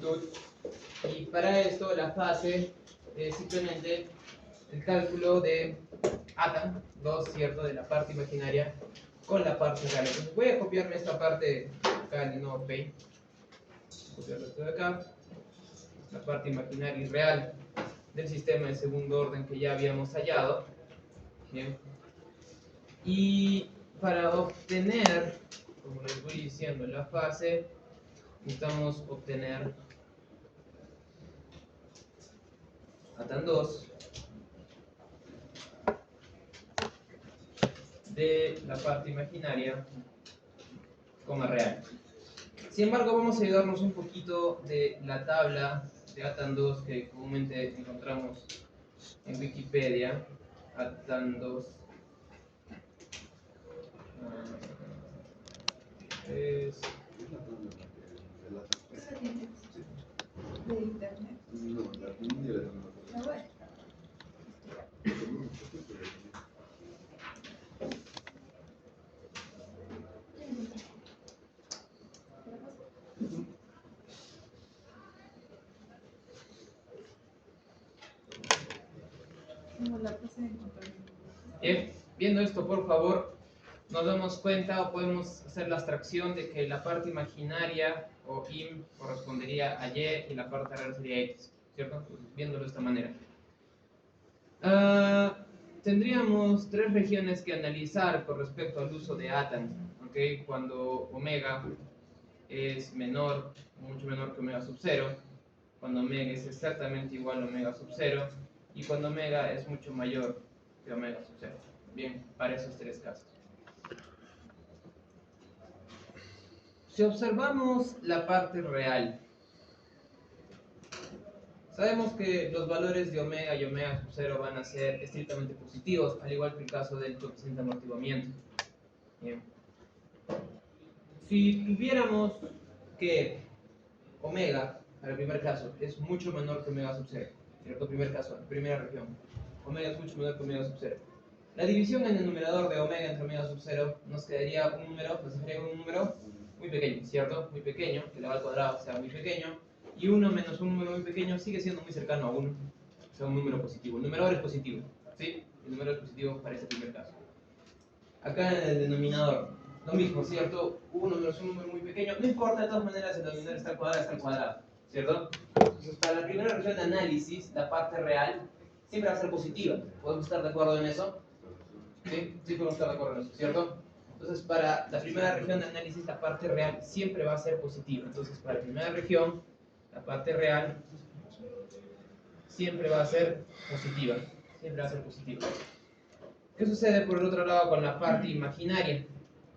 longitud. Y para esto la fase es simplemente el cálculo de atan 2, ¿cierto? De la parte imaginaria con la parte real. Entonces voy a copiarme esta parte acá en el nuevo Paint. Copiarlo esto de acá. La parte imaginaria y real del sistema de segundo orden que ya habíamos hallado. Bien. Y para obtener, como les voy diciendo, la fase, necesitamos obtener atan 2 de la parte imaginaria, real. Sin embargo, vamos a ayudarnos un poquito de la tabla de atan 2 que comúnmente encontramos en Wikipedia. Atan 2 es de internet. No, la primera Ah, bueno. Como la puse de encontrar. bien. Viendo esto, por favor, nos damos cuenta o podemos hacer la abstracción de que la parte imaginaria o im correspondería a y y la parte real sería x, ¿cierto? Viéndolo de esta manera. Tendríamos tres regiones que analizar con respecto al uso de atan, ¿okay? Cuando omega es menor, mucho menor que omega sub 0, cuando omega es exactamente igual a omega sub 0 y cuando omega es mucho mayor que omega sub 0. Bien, para esos tres casos. Si observamos la parte real, sabemos que los valores de omega y omega sub 0 van a ser estrictamente positivos, al igual que el caso del coeficiente de amortiguamiento. Bien. Si tuviéramos que omega, para el primer caso, es mucho menor que omega sub 0, ¿cierto? Primer caso, primera región. Omega es mucho menor que omega sub 0. La división en el numerador de omega entre omega sub 0 nos quedaría un número, muy pequeño, ¿cierto? Muy pequeño, que elevado al cuadrado sea muy pequeño, y 1 menos un número muy pequeño sigue siendo muy cercano a 1, o sea, un número positivo. El numerador es positivo, ¿sí? El número es positivo para este primer caso. Acá en el denominador, lo mismo, ¿cierto? 1 menos un número muy pequeño, no importa, de todas maneras el denominador está al cuadrado, ¿cierto? Entonces, para la primera región de análisis, la parte real siempre va a ser positiva. ¿Podemos estar de acuerdo en eso? ¿Sí? Sí podemos estar de acuerdo en eso, ¿cierto? Entonces, para la primera región de análisis, la parte real siempre va a ser positiva. Entonces, para la primera región, la parte real siempre va a ser positiva. Siempre va a ser positiva. ¿Qué sucede por el otro lado con la parte imaginaria?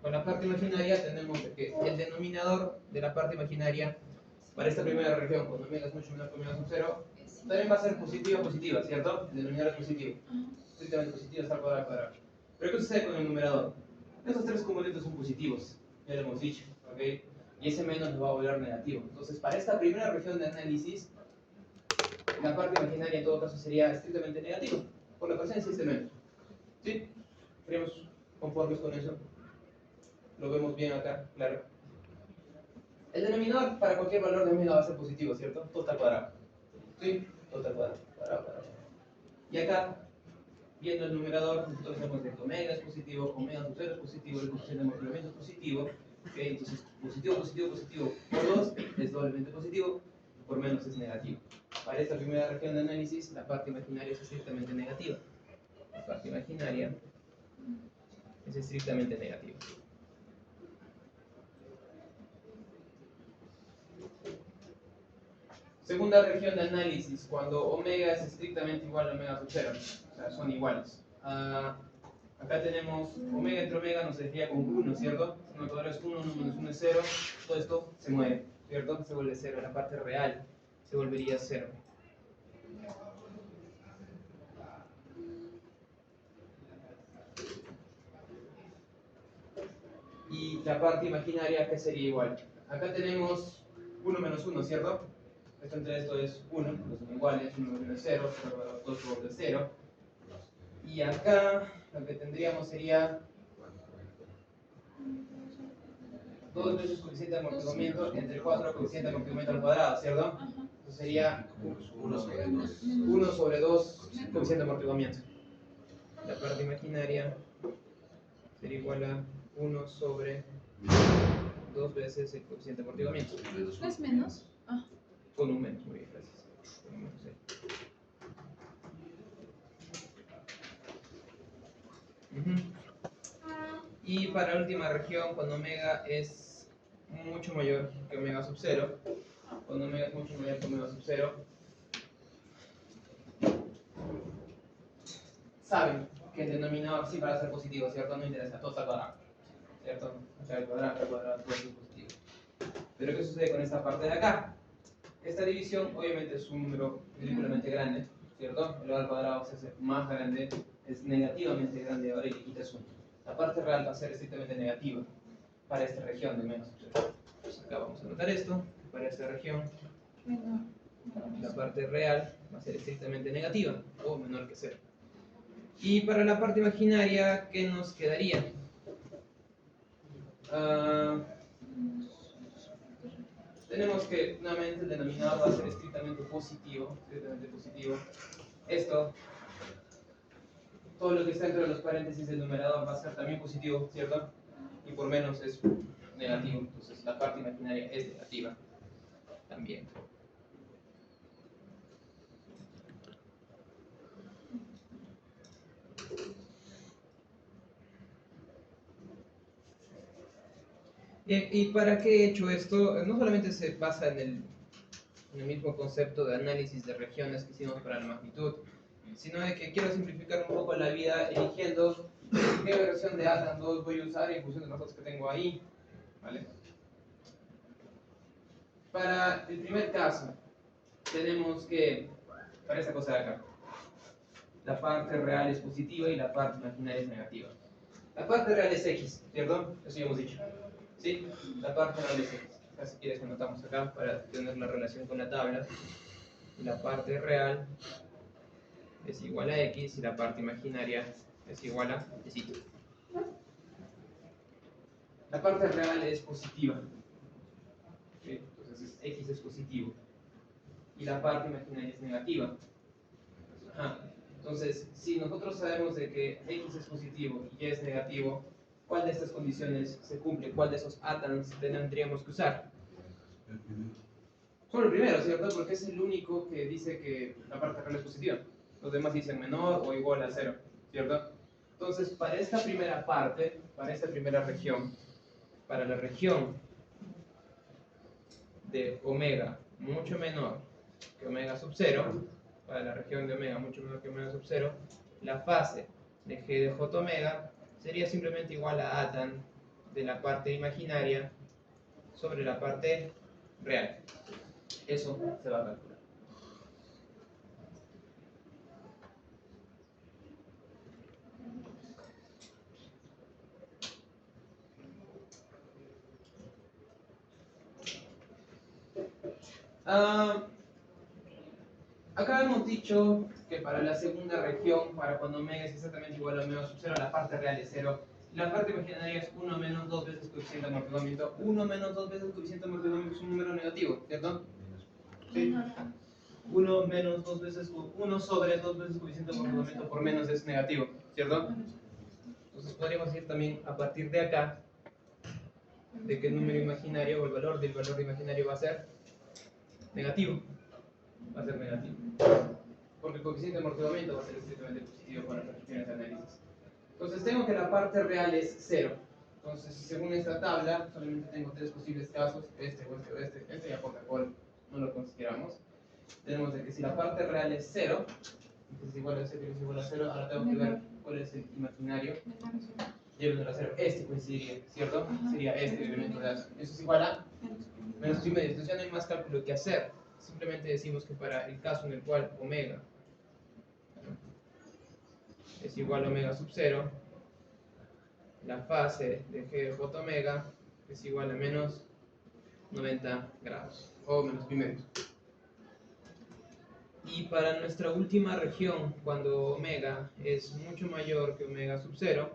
Con la parte imaginaria tenemos que el denominador de la parte imaginaria para esta primera región, cuando omega es mucho menor que omega sub 0, también va a ser positiva, ¿cierto? El denominador es positivo. Estrictamente positivo está al cuadrado. Pero ¿qué sucede con el numerador? Estos tres componentes son positivos, ya lo hemos dicho, ¿ok? Y ese menos nos va a volver negativo. Entonces, para esta primera región de análisis, la parte imaginaria en todo caso sería estrictamente negativa, por la presencia de este menos. ¿Sí? ¿Estaríamos conformes con eso? Lo vemos bien acá, claro. El denominador para cualquier valor de omega va a ser positivo, ¿cierto? Todo está al cuadrado. ¿Sí? Todo está al cuadrado. Y acá, viendo el numerador, nosotros vemos que omega es positivo, omega sub 0 es positivo, el coeficiente de amortiguamiento es positivo. ¿Okay? Entonces, positivo por 2 es doblemente positivo, por menos es negativo. Para esta primera región de análisis, la parte imaginaria es estrictamente negativa. La parte imaginaria es estrictamente negativa. Segunda región de análisis, cuando omega es estrictamente igual a omega sub 0, o sea, son iguales. Acá tenemos omega entre omega nos sería con 1, ¿cierto? Si el cuadrado es 1, 1 menos 1 es 0, todo esto se mueve, ¿cierto? Se vuelve 0, la parte real se volvería 0. Y la parte imaginaria que sería igual. Acá tenemos 1 menos 1, ¿cierto? Esto entre esto es 1, los son iguales, 1 menos 1 es 0, 2 sobre 0. Y acá lo que tendríamos sería 2 veces coeficiente de amortiguamiento entre 4 coeficiente de amortiguamiento al cuadrado, ¿cierto? Ajá. Entonces sería 1 sobre 2. 1 sobre 2 coeficiente de amortiguamiento. La parte imaginaria sería igual a 1 sobre 2 veces el coeficiente de amortiguamiento. ¿No es menos? Ah. Con un menos, muy bien, gracias. Con un menos, sí. Y para la última región, cuando omega es mucho mayor que omega sub 0, cuando omega es mucho mayor que omega sub 0, saben que el denominador sí va a ser positivo, ¿cierto? No interesa, todo está al cuadrado, ¿cierto? Acá el cuadrado, todo es positivo. Pero ¿qué sucede con esta parte de acá? Esta división obviamente es un número ridículamente grande, ¿cierto? El al cuadrado se hace más grande, es negativamente grande ahora y le quitas 1. La parte real va a ser estrictamente negativa para esta región de menos sub 0. Pues acá vamos a anotar esto, para esta región Menor. la parte real va a ser estrictamente negativa o menor que 0. Y para la parte imaginaria, ¿qué nos quedaría? Tenemos que nuevamente el denominador va a ser estrictamente positivo, Esto, todo lo que está entre los paréntesis del numerador va a ser también positivo, ¿cierto? Y por menos es negativo, entonces la parte imaginaria es negativa también. Bien, ¿y para qué he hecho esto? No solamente se basa en el mismo concepto de análisis de regiones que hicimos para la magnitud, sino de que quiero simplificar un poco la vida eligiendo qué versión de ATAN 2 voy a usar en función de los datos que tengo ahí, ¿vale? Para el primer caso, tenemos que, para esta cosa de acá, la parte real es positiva y la parte imaginaria es negativa. La parte real es X, ¿cierto? Eso ya hemos dicho. ¿Sí? La parte real es X. Acá si quieres anotamos acá para tener la relación con la tabla. La parte real es igual a X y la parte imaginaria es igual a Y. La parte real es positiva. ¿Sí? Entonces X es positivo. Y la parte imaginaria es negativa. Ajá. Entonces, si nosotros sabemos de que X es positivo y Y es negativo, ¿cuál de estas condiciones se cumple? ¿Cuál de esos ATANs tendríamos que usar? Solo el primero, ¿cierto? Porque es el único que dice que la parte real es positiva. Los demás dicen menor o igual a 0, ¿cierto? Entonces, para esta primera parte, para esta primera región, para la región de omega mucho menor que omega sub 0, para la región de omega mucho menor que omega sub 0, la fase de g de j omega sería simplemente igual a ATAN de la parte imaginaria sobre la parte real. Eso se va a calcular. Acá hemos dicho que para la segunda región, para cuando omega es exactamente igual a omega sub 0, la parte real es 0. Y la parte imaginaria es 1 menos 2 veces coeficiente de amortiguamiento. 1 menos 2 veces coeficiente de amortiguamiento es un número negativo, ¿cierto? Sí. 1 menos 2 veces, 1 sobre 2 veces coeficiente de amortiguamiento por menos es negativo, ¿cierto? Entonces podríamos decir también a partir de acá de que el número imaginario o el valor del valor imaginario va a ser negativo. Va a ser negativo. Porque el coeficiente de amortiguamiento va a ser estrictamente positivo para las regiones de análisis. Entonces tengo que la parte real es 0. Entonces, según esta tabla, solamente tengo 3 posibles casos, este ya por default no lo consideramos. Tenemos de que si la parte real es 0, entonces igual a 0 es igual a 0, ahora tengo que ver cuál es el imaginario. Y el menor a 0, este coincidiría, ¿cierto? Sería este elemento de datos. Eso es igual a menos 2,5. Entonces ya no hay más cálculo que hacer. Simplemente decimos que para el caso en el cual omega es igual a omega sub 0, la fase de g de j omega es igual a menos 90 grados, o menos pi medios. Y para nuestra última región, cuando omega es mucho mayor que omega sub 0,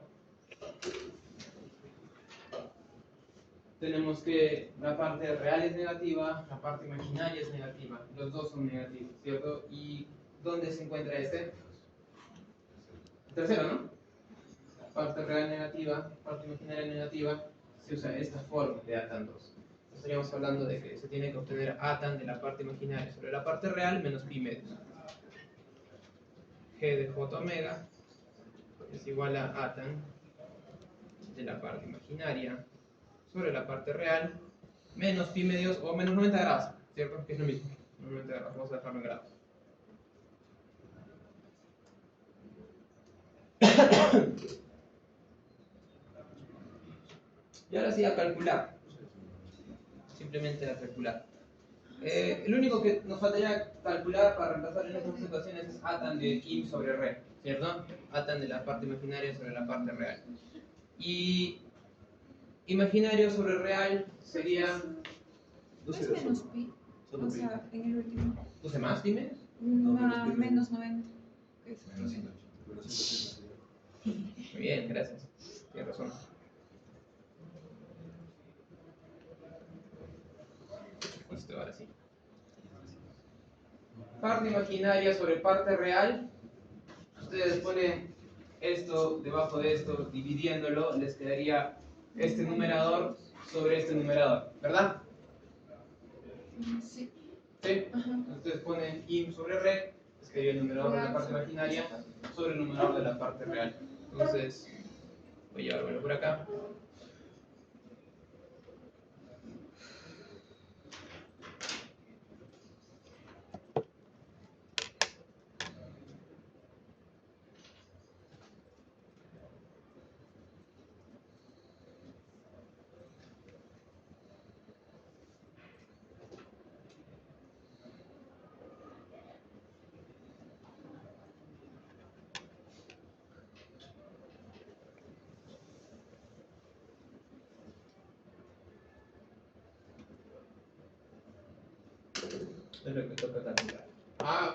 tenemos que la parte real es negativa, la parte imaginaria es negativa. Los dos son negativos, ¿cierto? ¿Y dónde se encuentra este? Tercero, ¿no? Parte real negativa, parte imaginaria negativa, se usa esta forma de atan 2. Estaríamos hablando de que se tiene que obtener atan de la parte imaginaria sobre la parte real menos pi medios. G de j omega es igual a atan de la parte imaginaria sobre la parte real menos pi medios o menos 90 grados, ¿cierto? Que es lo mismo, 90 grados, vamos a dejarlo en grados. Y ahora sí a calcular, simplemente a calcular. Lo único que nos faltaría calcular para reemplazar en estas situaciones es atan de im sobre re, ¿cierto? Atan de la parte imaginaria sobre la parte real. Y imaginario sobre real sería... ¿No es menos pi? O sea, en el último. ¿12 más pi menos? Menos 90. Eso. Menos 180. Muy bien, gracias. Tienes razón. Listo, ahora sí. Parte imaginaria sobre parte real. Ustedes ponen esto debajo de esto, dividiéndolo, les quedaría este numerador sobre este numerador, ¿verdad? Sí. ¿Sí? Ajá. Ustedes ponen im sobre re, les quedaría el numerador de la parte imaginaria sobre el numerador de la parte real. Entonces, voy a llevármelo por acá. Es lo que toca calcular.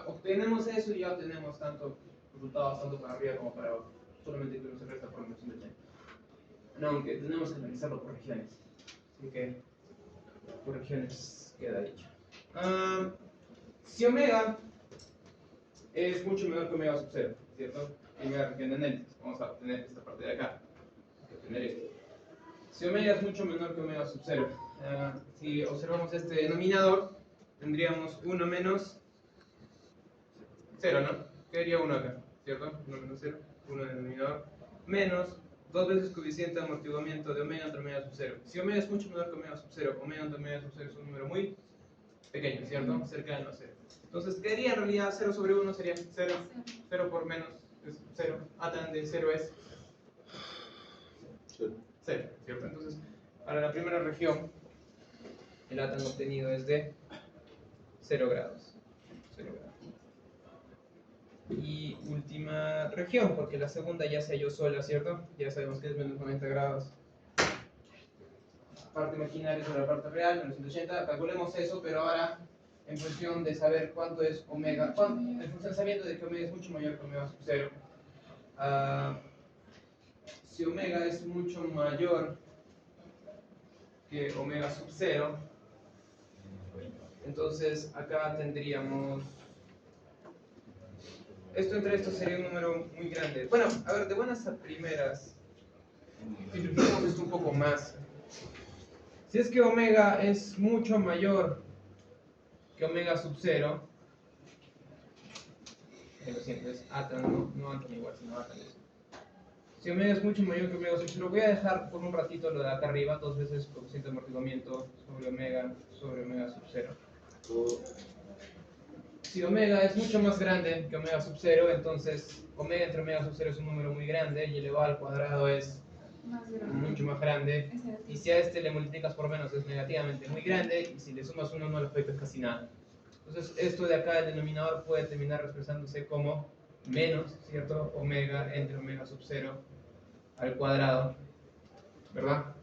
Obtenemos eso y ya obtenemos tanto resultados tanto para arriba como para abajo. Solamente que no se resta por mención de tiempo. No, aunque tenemos que analizarlo por regiones. Así que por regiones queda dicho. Si omega es mucho menor que omega sub 0, ¿cierto? Primera región de análisis. Vamos a obtener esta parte de acá. Hay que obtener esto. Si omega es mucho menor que omega sub 0, si observamos este denominador, tendríamos 1 menos 0, ¿no? Quedaría 1 acá, ¿cierto? 1 menos 0, 1 en el denominador, menos 2 veces coeficiente de amortiguamiento de omega entre omega sub 0. Si omega es mucho menor que omega sub 0, omega entre omega sub 0 es un número muy pequeño, ¿cierto? Cerca de no 0. Entonces, quedaría en realidad 0 sobre 1 sería 0, 0 por menos es 0, atan de 0 es 0, ¿cierto? Entonces, para la primera región, el atan obtenido es de 0 grados. 0 grados. Y última región, porque la segunda ya se halló sola, ¿cierto? Ya sabemos que es menos 90 grados. Parte imaginaria sobre la parte real, menos 180. Calculemos eso, pero ahora en función de saber cuánto es omega, en función sabiendo de que omega es mucho mayor que omega sub 0. Si omega es mucho mayor que omega sub 0, entonces acá tendríamos... Esto entre esto sería un número muy grande. Bueno, a ver, de buenas a primeras, simplificamos esto un poco más. Si es que omega es mucho mayor que omega sub 0, lo siento, es atan, no atan igual, sino atan eso. Si omega es mucho mayor que omega sub 0, voy a dejar por un ratito lo de acá arriba, 2 veces coeficiente de amortiguamiento sobre omega sub 0. Si omega es mucho más grande que omega sub 0, entonces omega entre omega sub 0 es un número muy grande y elevado al cuadrado es mucho más grande. Y si a este le multiplicas por menos es negativamente muy grande, y si le sumas 1 no le afectas casi nada. Entonces esto de acá, el denominador, puede terminar expresándose como menos, ¿cierto? Omega entre omega sub 0 al cuadrado, ¿verdad?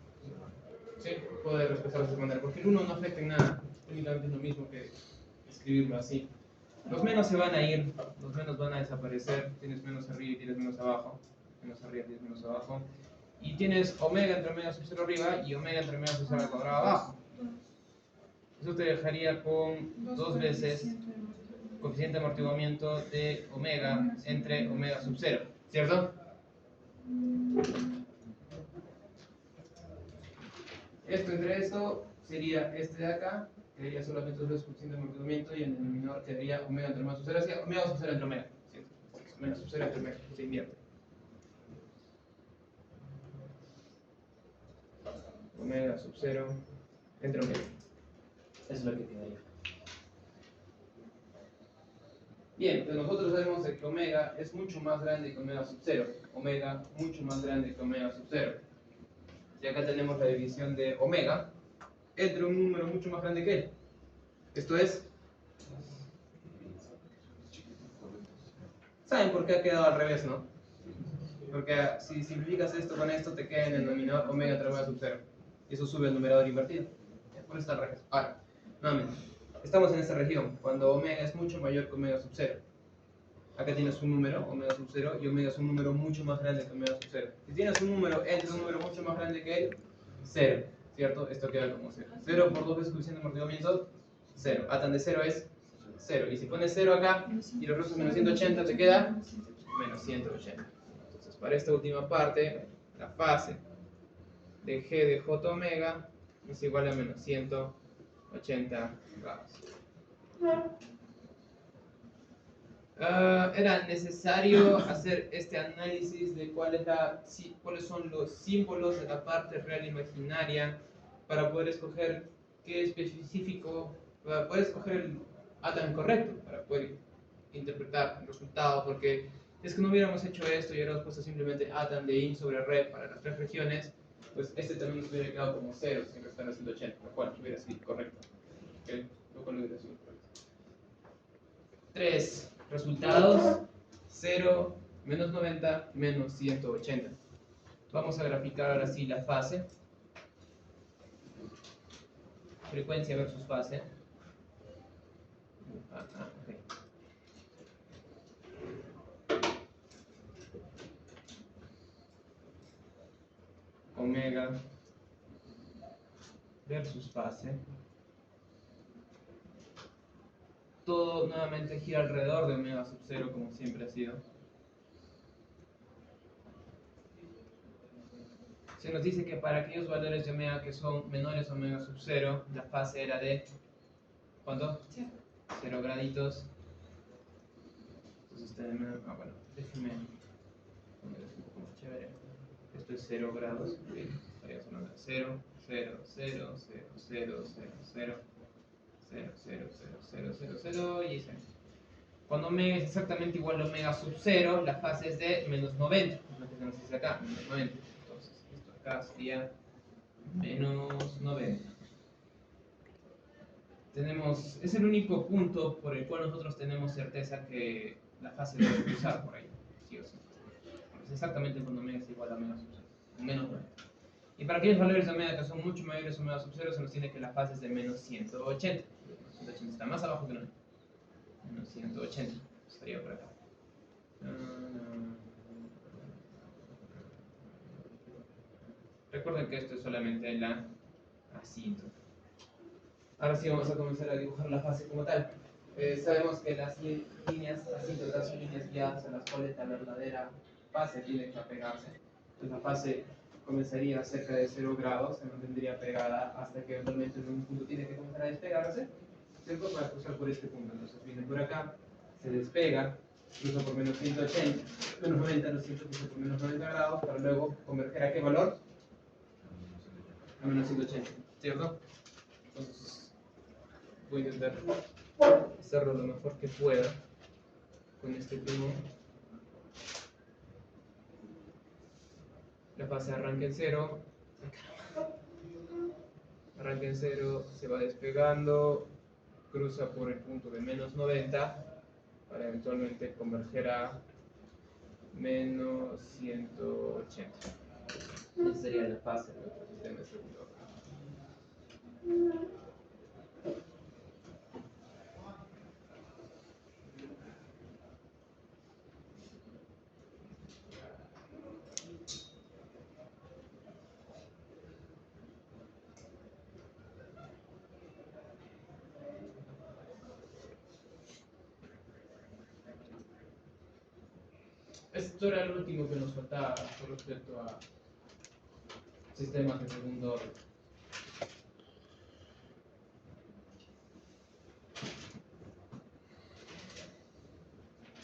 Sí, puede expresarse de esa manera, porque el 1 no afecta en nada, únicamente es lo mismo que escribirlo así. Los menos se van a ir, los menos van a desaparecer, tienes menos arriba y tienes menos abajo, menos arriba tienes menos abajo, Y tienes omega entre omega sub 0 arriba y omega entre omega sub 0 al cuadrado abajo. Eso te dejaría con 2 veces coeficiente de amortiguamiento de omega entre omega sub 0, ¿cierto? Esto entre esto sería este de acá, que sería solamente 2 veces coeficiente de amortiguamiento, y en el denominador quedaría omega entre omega sub 0, hacia omega sub 0 entre omega, ¿cierto? Omega sub 0 entre omega, se invierte. Omega sub 0 entre omega. Eso es lo que quedaría. Bien, pues nosotros sabemos que omega es mucho más grande que omega sub 0. Omega mucho más grande que omega sub 0. Y acá tenemos la división de omega entre un número mucho más grande que él. Esto es... ¿Saben por qué ha quedado al revés, no? Porque si simplificas esto con esto, te queda en el denominador omega entre omega sub 0. Y eso sube al numerador invertido. Por eso está al revés. Ahora, nuevamente. Estamos en esta región, cuando omega es mucho mayor que omega sub 0. Acá tienes un número, omega sub 0, y omega es un número mucho más grande que omega sub 0. Si tienes un número entre un número mucho más grande que él, 0, ¿cierto? Esto queda como 0. 0 por 2 veces coeficiente de amortiguamiento, 0. Atan de 0 es 0. Y si pones 0 acá y lo restas menos 180, te queda menos 180. Entonces, para esta última parte, la fase de g de j omega es igual a menos 180 grados. Era necesario hacer este análisis de cuáles son los símbolos de la parte real imaginaria para poder escoger qué específico, para poder escoger el átomo correcto, para poder interpretar el resultado, porque es que no hubiéramos hecho esto y hubiéramos puesto simplemente átomo de in sobre rep para las 3 regiones, pues este también nos hubiera quedado como 0 sin restar a 180, lo cual hubiera sido correcto. ¿Okay? Lo cual hubiera sido correcto. 3 resultados: 0, menos 90, menos 180. Vamos a graficar ahora sí la fase. Frecuencia versus fase. Okay. Omega versus fase. Todo nuevamente gira alrededor de omega sub 0 como siempre ha sido. Se nos dice que para aquellos valores de omega que son menores a omega sub 0, la fase era de... ¿cuánto? 0 graditos. Entonces tenemos... bueno, déjenme poner esto un poco más chévere. Esto es 0 grados. Estaríamos hablando de 0, 0, 0, 0, 0, 0, 0, 0, 0, 0, 0, 0 y 0. Cuando omega es exactamente igual a omega sub 0, la fase es de menos 90. Es lo que se nos dice acá, menos 90. Entonces, esto acá sería menos 90. Es el único punto por el cual nosotros tenemos certeza que la fase debe cruzar por ahí, sí o sí. Es exactamente cuando omega es igual a omega sub 0, menos 90. Y para aquellos valores de omega que son mucho mayores a omega sub 0, se nos tiene que la fase es de menos 180. 180 está más abajo que 90. Menos 180, estaría por acá. Recuerden que esto es solamente la asíntota. Ahora sí vamos a comenzar a dibujar la fase como tal. Sabemos que las líneas asíntotas son líneas guiadas a las cuales la verdadera fase tiene que apegarse. Entonces la fase comenzaría cerca de 0 grados, se mantendría pegada hasta que eventualmente en un punto tiene que comenzar a despegarse, ¿cierto? Para cruzar por este punto. Entonces viene por acá, se despega, cruza por menos 180, menos 90, lo siento, cruza por menos 90 grados, para luego converger a qué valor? A menos 180, ¿cierto? Entonces voy a intentar hacerlo lo mejor que pueda con este primo. La fase arranca en 0, arranca en 0, se va despegando, cruza por el punto de menos 90 para eventualmente converger a menos 180. Esa sería la fase de nuestro sistema de segundo orden. Esto era lo último que nos faltaba con respecto a sistemas de segundo orden.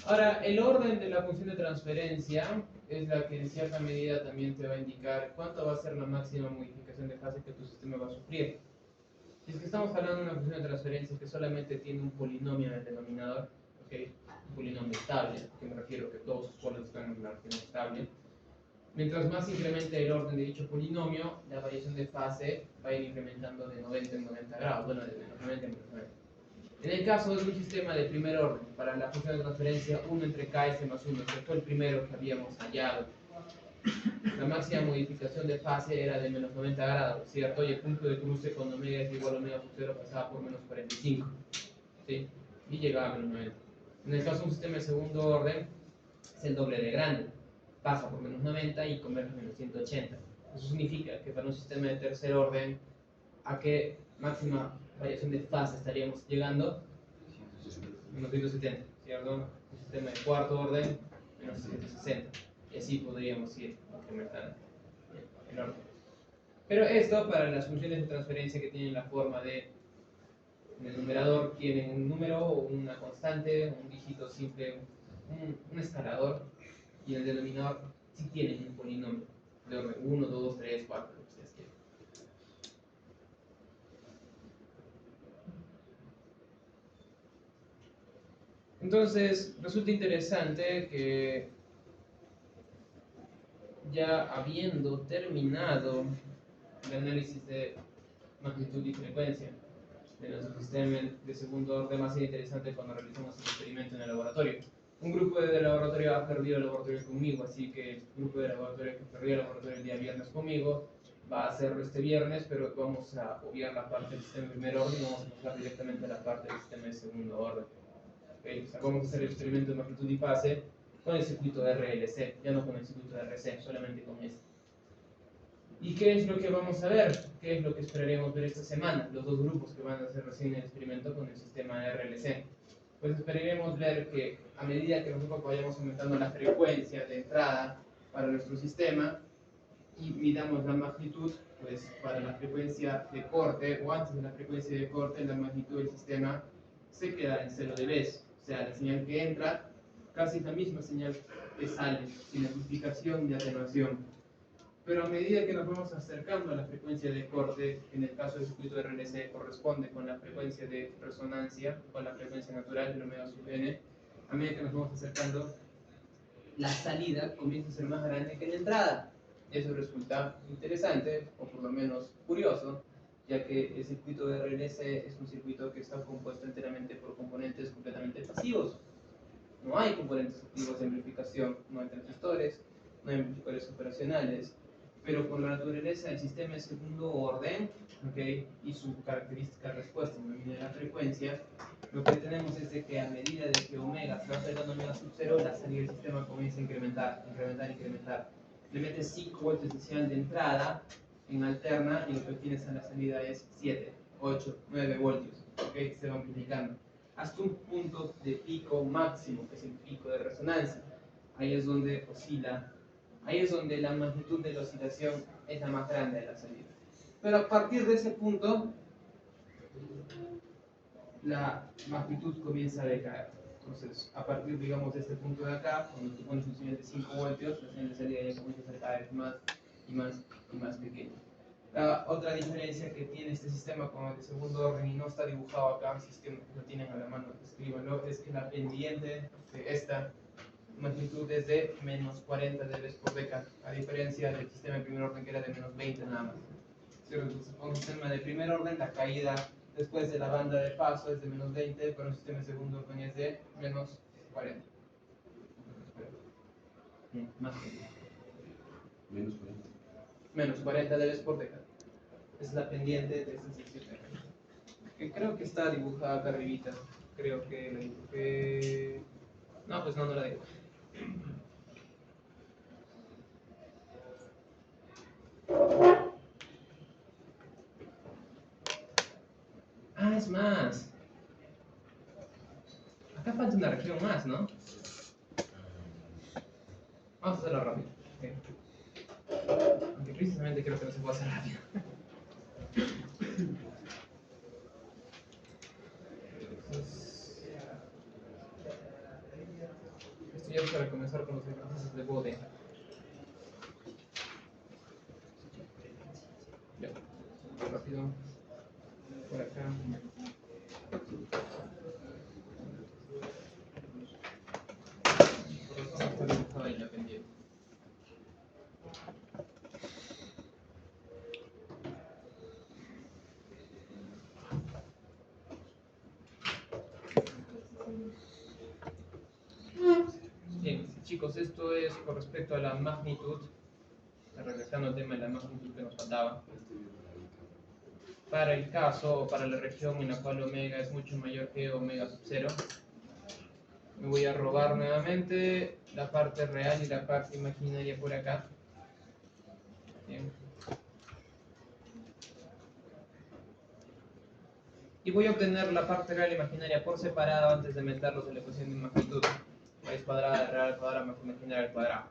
Ahora, el orden de la función de transferencia es la que en cierta medida también te va a indicar cuánto va a ser la máxima modificación de fase que tu sistema va a sufrir. Si es que estamos hablando de una función de transferencia que solamente tiene un polinomio en el denominador, ¿okay? Un polinomio estable, que me refiero a que todos sus polos están en una región estable. Mientras más incremente el orden de dicho polinomio, la variación de fase va a ir incrementando de 90 en 90 grados, bueno, de menos 90 en menos 90. En el caso de un sistema de primer orden, para la función de transferencia 1 entre ks más 1, que fue el primero que habíamos hallado, la máxima modificación de fase era de menos 90 grados, ¿cierto? Y el punto de cruce con omega es igual a omega sub 0 pasaba por menos 45, ¿sí? Y llegaba a menos 90. En el caso de un sistema de segundo orden, es el doble de grande, pasa por menos 90 y converge a menos 180. Eso significa que para un sistema de tercer orden, ¿a qué máxima variación de fase estaríamos llegando? Menos 170, ¿cierto? Un sistema de cuarto orden, menos 160. Y así podríamos ir incrementando el orden. Pero esto para las funciones de transferencia que tienen la forma de, en el numerador tienen un número o una constante, un dígito simple, un escalador, y en el denominador sí tienen un polinomio de orden 1, 2, 3, 4, lo que ustedes quieran. Entonces, resulta interesante que ya habiendo terminado el análisis de magnitud y frecuencia de nuestro sistema de segundo orden, más interesante cuando realizamos el experimento en el laboratorio. Un grupo de laboratorio ha perdido el laboratorio conmigo, así que el grupo de laboratorio que perdió el laboratorio el día viernes conmigo va a hacerlo este viernes, pero vamos a obviar la parte del sistema de primer orden y vamos a pasar directamente a la parte del sistema de segundo orden. ¿Okay? O sea, vamos a hacer el experimento de magnitud y fase con el circuito de RLC, ya no con el circuito de RC, solamente con este. ¿Y qué es lo que vamos a ver? ¿Qué es lo que esperaríamos ver esta semana? Los dos grupos que van a hacer recién el experimento con el sistema de RLC. Pues esperaremos ver que a medida que nosotros vayamos aumentando la frecuencia de entrada para nuestro sistema y midamos la magnitud, pues para la frecuencia de corte o antes de la frecuencia de corte, la magnitud del sistema se queda en 0 dB. O sea, la señal que entra casi la misma señal que sale, sin amplificación ni atenuación. Pero a medida que nos vamos acercando a la frecuencia de corte, en el caso del circuito de RLC corresponde con la frecuencia de resonancia, con la frecuencia natural del omega sub n, a medida que nos vamos acercando, la salida comienza a ser más grande que la entrada. Eso resulta interesante, o por lo menos curioso, ya que el circuito de RLC es un circuito que está compuesto enteramente por componentes completamente pasivos. No hay componentes activos de amplificación, no hay transistores, no hay amplificadores operacionales, pero por la naturaleza del sistema de segundo orden, ¿okay? Y su característica respuesta en medida de la frecuencia, lo que tenemos es de que a medida de que omega se va acercando a omega sub 0, la salida del sistema comienza a incrementar. Le metes 5 voltios de señal de entrada en alterna y lo que obtienes a la salida es 7, 8, 9 voltios, ¿okay? Se va amplificando hasta un punto de pico máximo, que es el pico de resonancia. Ahí es donde oscila, ahí es donde la magnitud de la oscilación es la más grande de la salida. Pero a partir de ese punto, la magnitud comienza a decaer. Entonces, a partir, digamos, de este punto de acá, cuando tú pones un señal de 5 voltios, la señal de salida ya comienza a ser cada vez más y más y más pequeña. La otra diferencia que tiene este sistema con el de segundo orden y no está dibujado acá, si es que lo tienen a la mano, escríbanlo, es que la pendiente de esta magnitud es de menos 40 dB por década, a diferencia del sistema de primer orden que era de menos 20 nada más. Entonces, con un sistema de primer orden, la caída después de la banda de paso es de menos 20, pero un sistema de segundo orden es de menos 40. Más Menos 40. Menos 40 dB por década. Es la pendiente de esta sección de acá. Que creo que está dibujada acá arribita. Creo que la dibujé. No, pues no la dibujé. Ah, es más. Acá falta una región más, ¿no? Vamos a hacerlo rápido. Okay. Aunque precisamente creo que no se puede hacer rápido. Entonces, esto ya es para comenzar con los ejercicios de bode. Ya, rápido. Por acá. Bien, chicos, esto es con respecto a la magnitud, regresando al tema de la magnitud que nos faltaba. Para el caso, o para la región en la cual omega es mucho mayor que omega sub 0, me voy a robar nuevamente la parte real y la parte imaginaria por acá. Bien. Y voy a obtener la parte real e imaginaria por separado antes de meterlos en la ecuación de magnitud. Raíz cuadrada, real cuadrada, más imaginaria al cuadrado.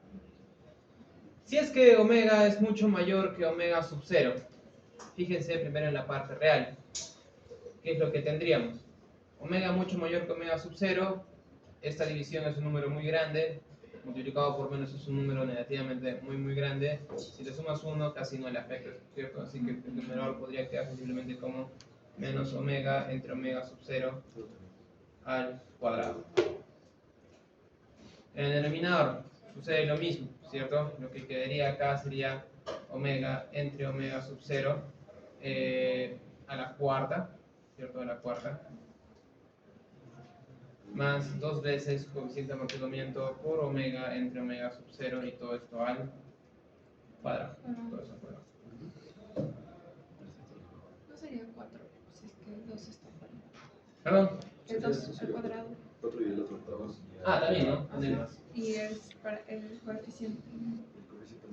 Si es que omega es mucho mayor que omega sub 0, fíjense primero en la parte real. ¿Qué es lo que tendríamos? Omega mucho mayor que omega sub 0, esta división es un número muy grande, multiplicado por menos es un número negativamente muy grande. Si le sumas 1 casi no le afecta, ¿cierto? Así que el numerador podría quedar simplemente como menos omega entre omega sub 0 al cuadrado. En el denominador sucede lo mismo, ¿cierto? Lo que quedaría acá sería omega entre omega sub 0 a la cuarta, ¿cierto? A la cuarta. Más 2 veces coeficiente de amortiguamiento por omega entre omega sub 0 y todo esto al cuadrado. Todo eso al cuadrado. No sería 4, si es que el 2 está fuera. ¿Perdón? El 2 al cuadrado. 4 y el otro para abajo. Ah, también, ¿no? También más. Y es para el coeficiente. El coeficiente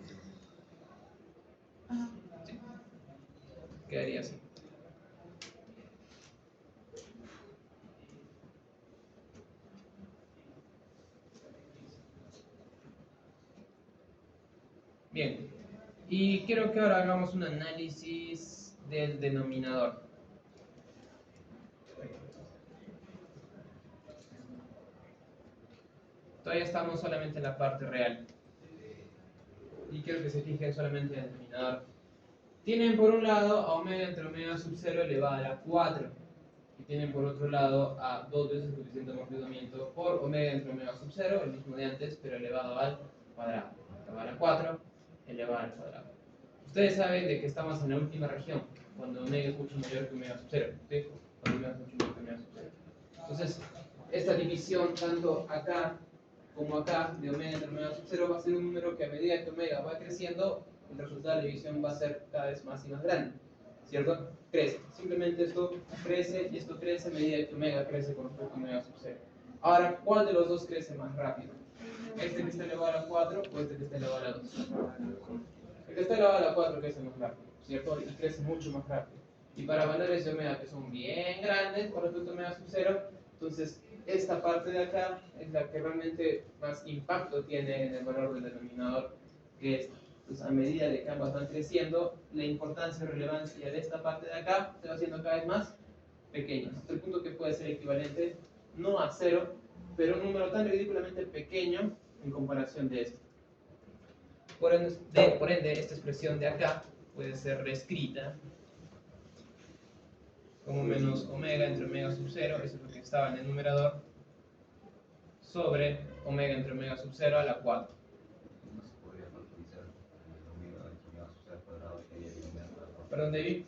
no. Ajá. Sí. Quedaría así. Bien, y quiero que ahora hagamos un análisis del denominador. Todavía estamos solamente en la parte real. Y quiero que se fijen solamente en el denominador. Tienen por un lado a omega entre omega sub 0 elevado a la 4. Y tienen por otro lado a 2 veces el coeficiente de amortiguamiento por omega entre omega sub 0, el mismo de antes, pero elevado al cuadrado. Elevado a la 4, elevado al cuadrado. Ustedes saben de que estamos en la última región, cuando omega es mucho mayor que omega sub 0. ¿Sí? Cuando omega es mucho mayor que omega sub 0. Entonces, esta división, tanto acá como acá, de omega entre omega sub 0, va a ser un número que a medida que omega va creciendo, el resultado de la división va a ser cada vez más y más grande. ¿Cierto? Crece. Simplemente esto crece y esto crece a medida que omega crece con respecto a omega sub 0. Ahora, ¿cuál de los dos crece más rápido? ¿Este que está elevado a la 4 o este que está elevado a la 2? El que está elevado a la 4 crece más rápido, ¿cierto? Y crece mucho más rápido. Y para valores de omega que son bien grandes con respecto a omega sub 0, entonces esta parte de acá es la que realmente más impacto tiene en el valor del denominador que esta. Entonces, a medida de que ambas van creciendo, la importancia y relevancia de esta parte de acá se va haciendo cada vez más pequeña. Hasta el punto que puede ser equivalente, no a 0, pero un número tan ridículamente pequeño en comparación de esto. Por ende, esta expresión de acá puede ser reescrita como menos omega entre omega sub 0, eso es lo que estaba en el numerador, sobre omega entre omega sub 0 a la 4. No se podría factorizar el omega entre omega sub 0 al cuadrado y ahí eliminar la parte. ¿Perdón, David?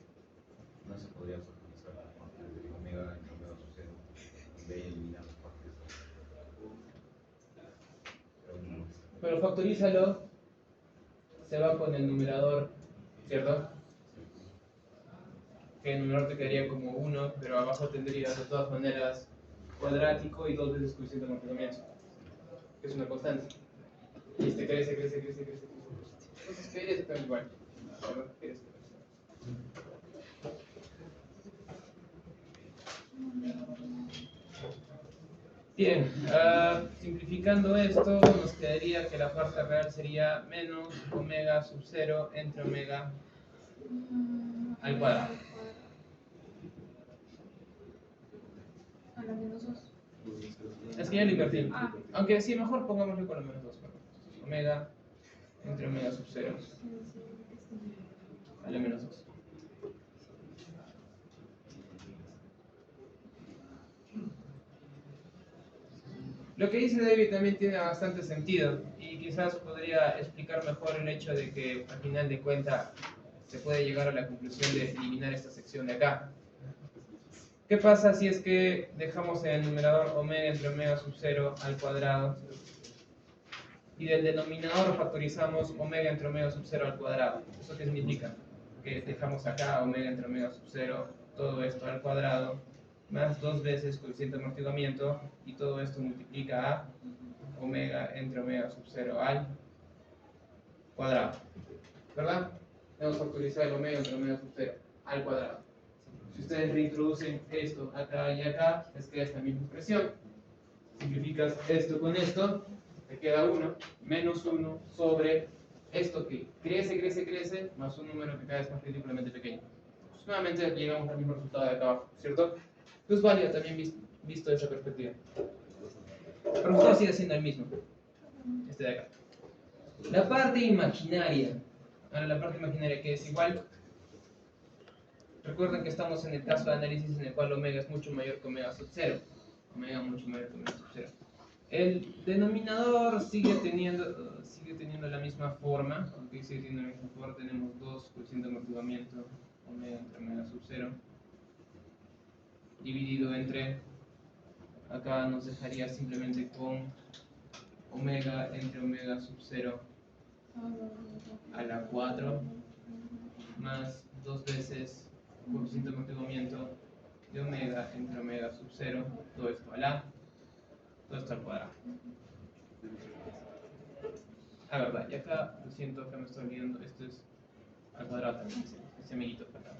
No se podría factorizar la parte de omega entre omega sub 0 y ahí eliminar las partes. Pero factorízalo, se va con el numerador, ¿cierto? Que el numerador te quedaría como 1, pero abajo tendrías de todas maneras cuadrático y 2 veces coeficiente de amortiguamiento, que es una constante. Y este crece. Entonces quedaría exactamente igual, ¿verdad? Bien, simplificando esto, nos quedaría que la parte real sería menos omega sub 0 entre omega al cuadrado. A la menos 2. Es que ya lo invertí. Aunque sí, mejor pongámoslo con la menos 2. Omega entre omega sub 0 a la menos 2. Lo que dice David también tiene bastante sentido y quizás podría explicar mejor el hecho de que al final de cuentas se puede llegar a la conclusión de eliminar esta sección de acá. ¿Qué pasa si es que dejamos en el numerador omega entre omega sub 0 al cuadrado y del denominador factorizamos omega entre omega sub 0 al cuadrado? ¿Eso qué significa? Que dejamos acá omega entre omega sub 0, todo esto al cuadrado, más 2 veces coeficiente de amortiguamiento, y todo esto multiplica a omega entre omega sub 0 al cuadrado. ¿Verdad? Hemos factorizado el omega entre omega sub 0 al cuadrado. Si ustedes reintroducen esto acá y acá, les queda esta misma expresión. Simplificas esto con esto, te queda 1, menos 1 sobre esto que crece, más un número que cada vez más ridículamente pequeño. Pues nuevamente llegamos al mismo resultado de acá abajo, ¿cierto? Es válido también visto esa perspectiva. Pero el resultado sigue siendo el mismo, este de acá. La parte imaginaria. Ahora la parte imaginaria que es igual. Recuerden que estamos en el caso de análisis en el cual omega es mucho mayor que omega sub 0. Omega mucho mayor que omega sub 0. El denominador sigue teniendo la misma forma, aunque sigue teniendo la misma forma, tenemos 2 coeficiente de amortiguamiento, omega entre omega sub 0, dividido entre, acá nos dejaría simplemente con omega entre omega sub 0 a la 4, más 2 veces coeficiente de amortiguamiento de omega entre omega sub 0, todo esto a la, todo esto al cuadrado. Ah, verdad, y acá, lo siento, acá me estoy olvidando, esto es al cuadrado también, ese amiguito para acá.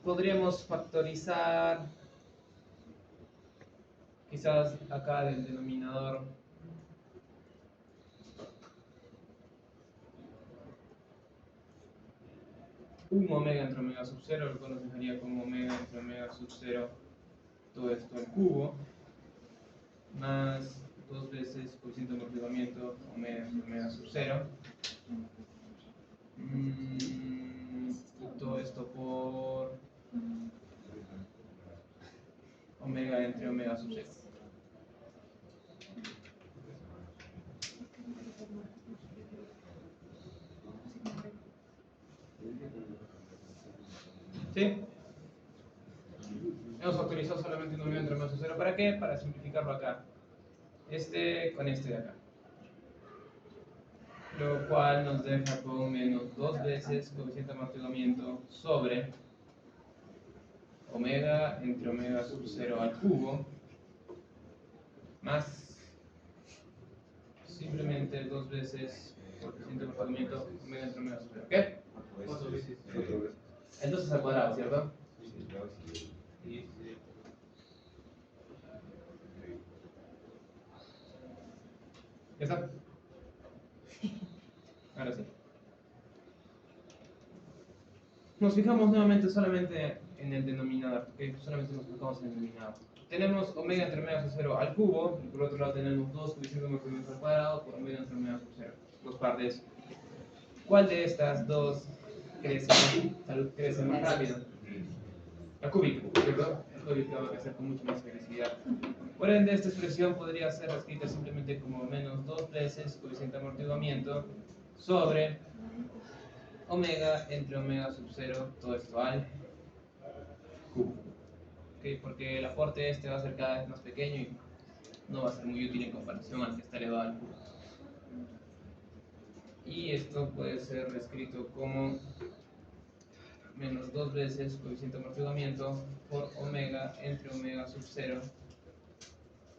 Podríamos factorizar, quizás acá del denominador, un omega entre omega sub 0, lo cual nos dejaría como omega entre omega sub 0, todo esto al cubo, más 2 veces coeficiente de amortiguamiento omega entre omega sub 0, y todo esto por omega entre omega sub 0. ¿Sí? Hemos factorizado solamente un omega entre omega sub 0. ¿Para qué? Para simplificarlo acá. Este con este de acá. Lo cual nos deja con menos 2 veces coeficiente de amortiguamiento sobre omega entre omega sub 0 al cubo, más simplemente 2 veces coeficiente de amortiguamiento omega entre omega sub 0. ¿Qué? 4 veces. Entonces al cuadrado, ¿cierto? Sí. ¿Ya está? Ahora sí. Nos fijamos nuevamente solamente en el denominador, ¿okay? Solamente nos fijamos en el denominador. Tenemos omega entre omega sub 0 al cubo, y por otro lado tenemos 2 coeficiente de amortiguamiento al cuadrado por omega entre omega sub 0. Dos partes. ¿Cuál de estas dos crece más rápido? La cúbica, ¿cierto? La cúbica va a crecer con mucho más agresividad. Por ende, esta expresión podría ser escrita simplemente como menos 2 veces coeficiente de amortiguamiento sobre omega entre omega sub 0, todo esto al cubo. ¿Okay? Porque el aporte este va a ser cada vez más pequeño y no va a ser muy útil en comparación al que está elevado al cubo. Y esto puede ser reescrito como menos 2 veces coeficiente de amortiguamiento por omega entre omega sub 0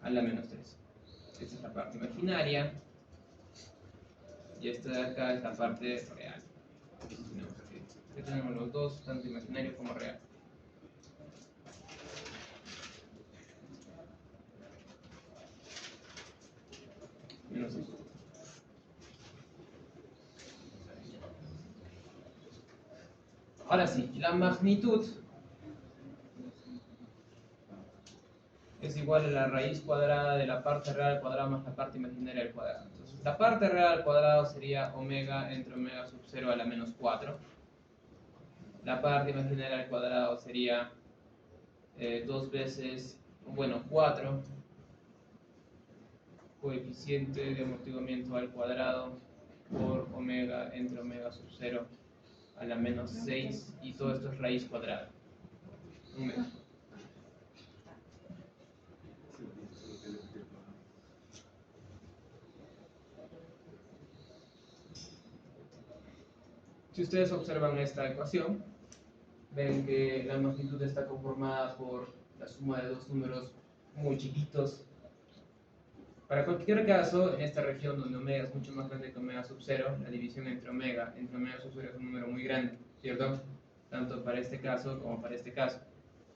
a la menos 3. Esta es la parte imaginaria y esta de acá es la parte real. Aquí tenemos los dos, tanto imaginario como real. Ahora sí, la magnitud es igual a la raíz cuadrada de la parte real al cuadrado más la parte imaginaria al cuadrado. Entonces, la parte real al cuadrado sería omega entre omega sub 0 a la menos 4. La parte imaginaria al cuadrado sería 2 veces, bueno, 4 coeficiente de amortiguamiento al cuadrado por omega entre omega sub 0 a la menos 6, y todo esto es raíz cuadrada. Omega. Si ustedes observan esta ecuación, ven que la magnitud está conformada por la suma de dos números muy chiquitos. Para cualquier caso, en esta región donde omega es mucho más grande que omega sub 0, la división entre omega sub 0 es un número muy grande, ¿cierto? Tanto para este caso como para este caso.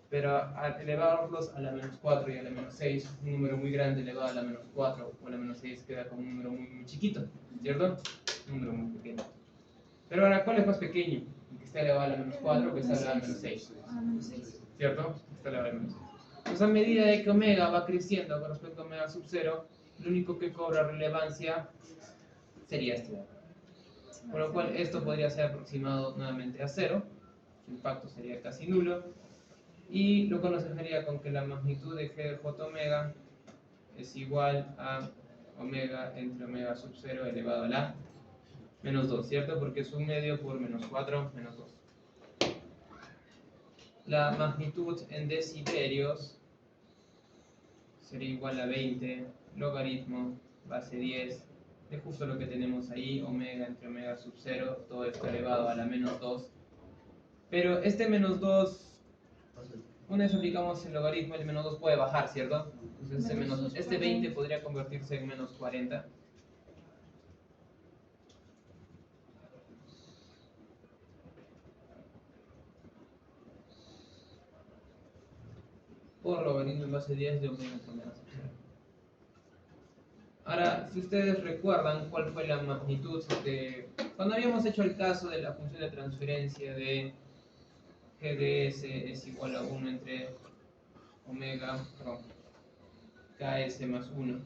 Pero al elevarlos a la menos 4 y a la menos 6, un número muy grande elevado a la menos 4 o a la menos 6 queda como un número muy chiquito, ¿cierto? Un número muy pequeño. Pero ahora, ¿cuál es más pequeño? ¿El que está elevado a la menos 4 o que está elevado a la menos 6? ¿Cierto? Está elevado a la menos 6. Entonces, a medida de que omega va creciendo con respecto a omega sub 0, lo único que cobra relevancia sería este. Por lo cual, esto podría ser aproximado nuevamente a 0. Su impacto sería casi nulo. Y lo cual nos dejaría con que la magnitud de g de j omega es igual a omega entre omega sub 0 elevado a la menos 2, ¿cierto? Porque es un medio por menos 4 menos 2. La magnitud en deciberios sería igual a 20 logaritmo base 10 de justo lo que tenemos ahí, omega entre omega sub 0, todo esto elevado a la menos 2. Pero este menos 2, una vez aplicamos el logaritmo, el menos 2 puede bajar, ¿cierto? Entonces este 20 podría convertirse en menos 40. Por logaritmo en base 10 de omega entre omega sub 0. Ahora, si ustedes recuerdan cuál fue la magnitud de... Cuando habíamos hecho el caso de la función de transferencia de GDS es igual a 1 entre KS más 1.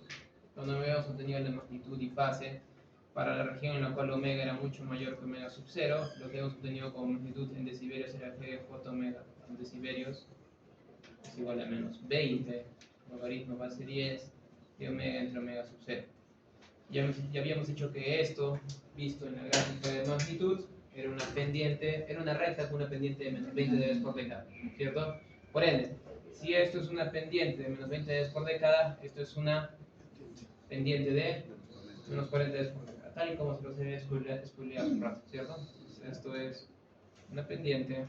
Cuando habíamos obtenido la magnitud y fase para la región en la cual omega era mucho mayor que omega sub 0, lo que hemos obtenido como magnitud en deciberios era G de J omega en deciberios es igual a menos 20 logaritmo base 10 de omega entre omega sub 0. Ya habíamos dicho que esto, visto en la gráfica de magnitud, era una pendiente, era una recta con una pendiente de menos 20 dB por década, ¿cierto? Por ende, si esto es una pendiente de menos 20 dB por década, esto es una pendiente de menos 40 dB por década, tal y como se los había spoileado hace un rato, ¿cierto? Entonces, esto es una pendiente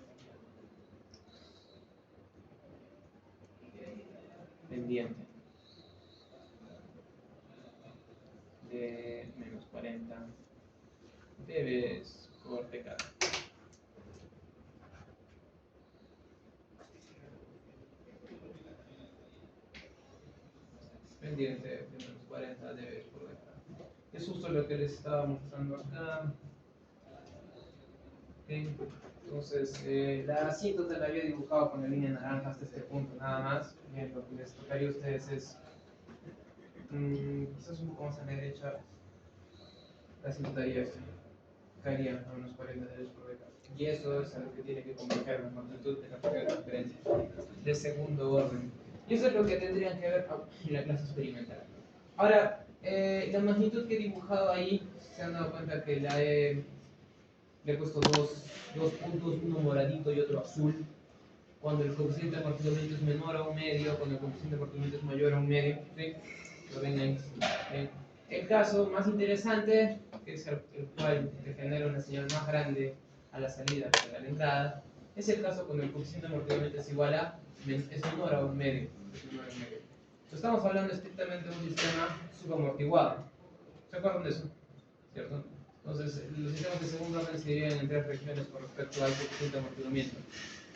de menos 40 dB por década. Pendiente de menos 40 dB por década. Es justo lo que les estaba mostrando acá. Okay. Entonces, la asíntota la había dibujado con la línea naranja hasta este punto, nada más. Bien, lo que les tocaría a ustedes es quizás un poco más a la derecha. La asíntota haría esto, caería a unos 40 dB por década. Y eso es a lo que tiene que converger la magnitud de la función de transferencia de segundo orden. Y eso es lo que tendrían que ver en la clase experimental. Ahora, la magnitud que he dibujado ahí, se han dado cuenta que le he puesto dos puntos, uno moradito y otro azul. Cuando el coeficiente de amortiguamiento es menor a un medio, cuando el coeficiente de amortiguamiento es mayor a un medio, ¿sí? Lo ven ahí. El caso más interesante, que es el cual te genera una señal más grande a la salida que a la entrada, es el caso cuando el coeficiente de amortiguamiento es igual a, es menor a un medio. Estamos hablando estrictamente de un sistema subamortiguado. ¿Se acuerdan de eso? ¿Cierto? Entonces, los sistemas de segundo orden se dividen en tres regiones con respecto al coeficiente de amortiguamiento: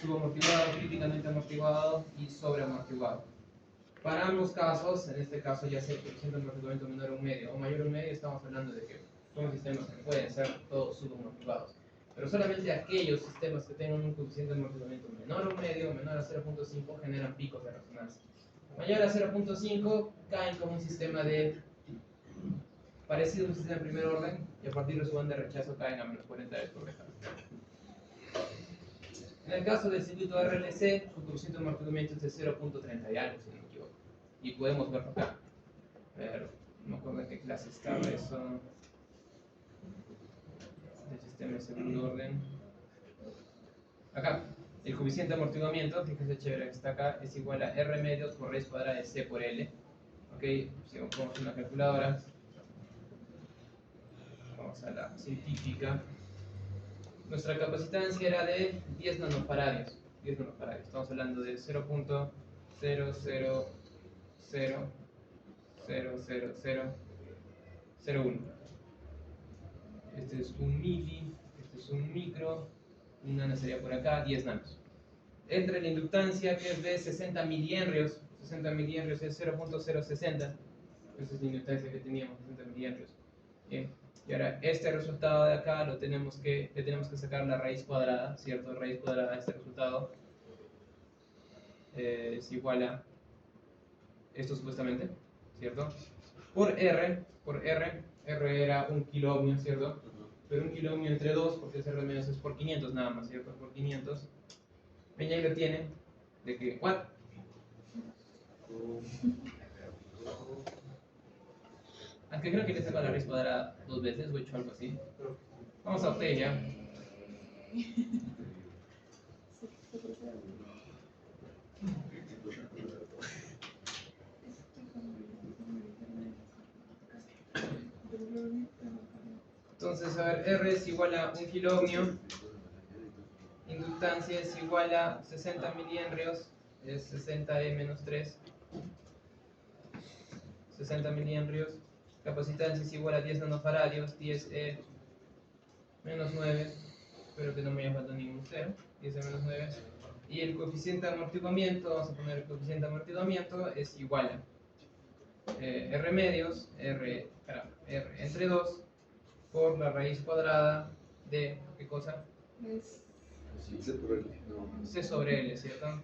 subamortiguado, críticamente amortiguado y sobreamortiguado. Para ambos casos, en este caso ya sea el coeficiente de amortiguamiento menor a un medio o mayor a un medio, estamos hablando de que son sistemas que pueden ser todos subamortiguados. Pero solamente aquellos sistemas que tengan un coeficiente de amortiguamiento menor o medio, menor a 0.5, generan picos de resonancia. Mayor a 0.5 caen como un sistema de parecido a un sistema de primer orden, y a partir de su banda de rechazo caen a menos 40 Hz por decato. En el caso del circuito RLC, su coeficiente de amortiguamiento es de 0.30 y algo, si no me equivoco. Y podemos verlo acá. Pero no me acuerdo en qué clase estaba eso. Del sistema de segundo orden. Acá, el coeficiente de amortiguamiento, fíjense chévere que está acá, es igual a R medio por raíz cuadrada de C por L. Ok, si vamos a una calculadora, vamos a la científica. Nuestra capacitancia era de 10 nanofaradios. 10 nanofaradios. Estamos hablando de 0.000000001. Este es un mili, este es un micro, un nano sería por acá, 10 nanos. Entre la inductancia, que es de 60 milihenrios, 60 milihenrios es 0.060, esa es la inductancia que teníamos, 60 milihenrios. Bien. Y ahora este resultado de acá le tenemos que sacar la raíz cuadrada, ¿cierto? Raíz cuadrada de este resultado es igual a esto supuestamente, ¿cierto? Por R era 1 kiloohmio, ¿cierto? Pero 1 kiloohmio entre 2, porque ese R menos es por 500 nada más, ¿cierto? Por 500. Peña lo tiene de que, ¿what? Aunque creo que le saco la raíz cuadrada 2 veces o he hecho algo así. Vamos a usted ya. Entonces, a ver, R es igual a 1 kiloohmio. Inductancia es igual a 60 milihenrios. Es 60E menos 3. 60 milihenrios. Capacitancia es igual a 10 nanofaradios. 10E menos 9. Espero que no me haya faltado ningún 0. 10E menos 9. Y el coeficiente de amortiguamiento, vamos a poner el coeficiente de amortiguamiento, es igual a R medios, R entre 2, por la raíz cuadrada de, ¿qué cosa? C sobre L, ¿cierto?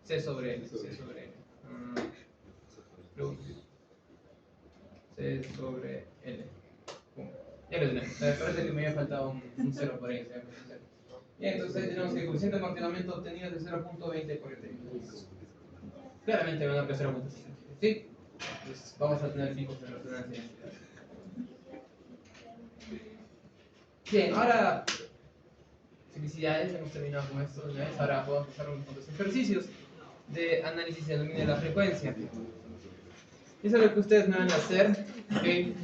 C sobre L, C sobre L. C sobre L. Ya lo tenemos. Parece que me había faltado un 0 por ahí. Y entonces tenemos que el coeficiente de amortiguamiento obtenido es de 0.20 por el claramente menor que 0.5. ¿Sí? Pues vamos a tener picos de resonancia. Bien, ahora felicidades, hemos terminado con esto. Ahora podemos empezar con los ejercicios de análisis de dominio de la frecuencia. Eso es lo que ustedes me van a hacer. ¿Okay?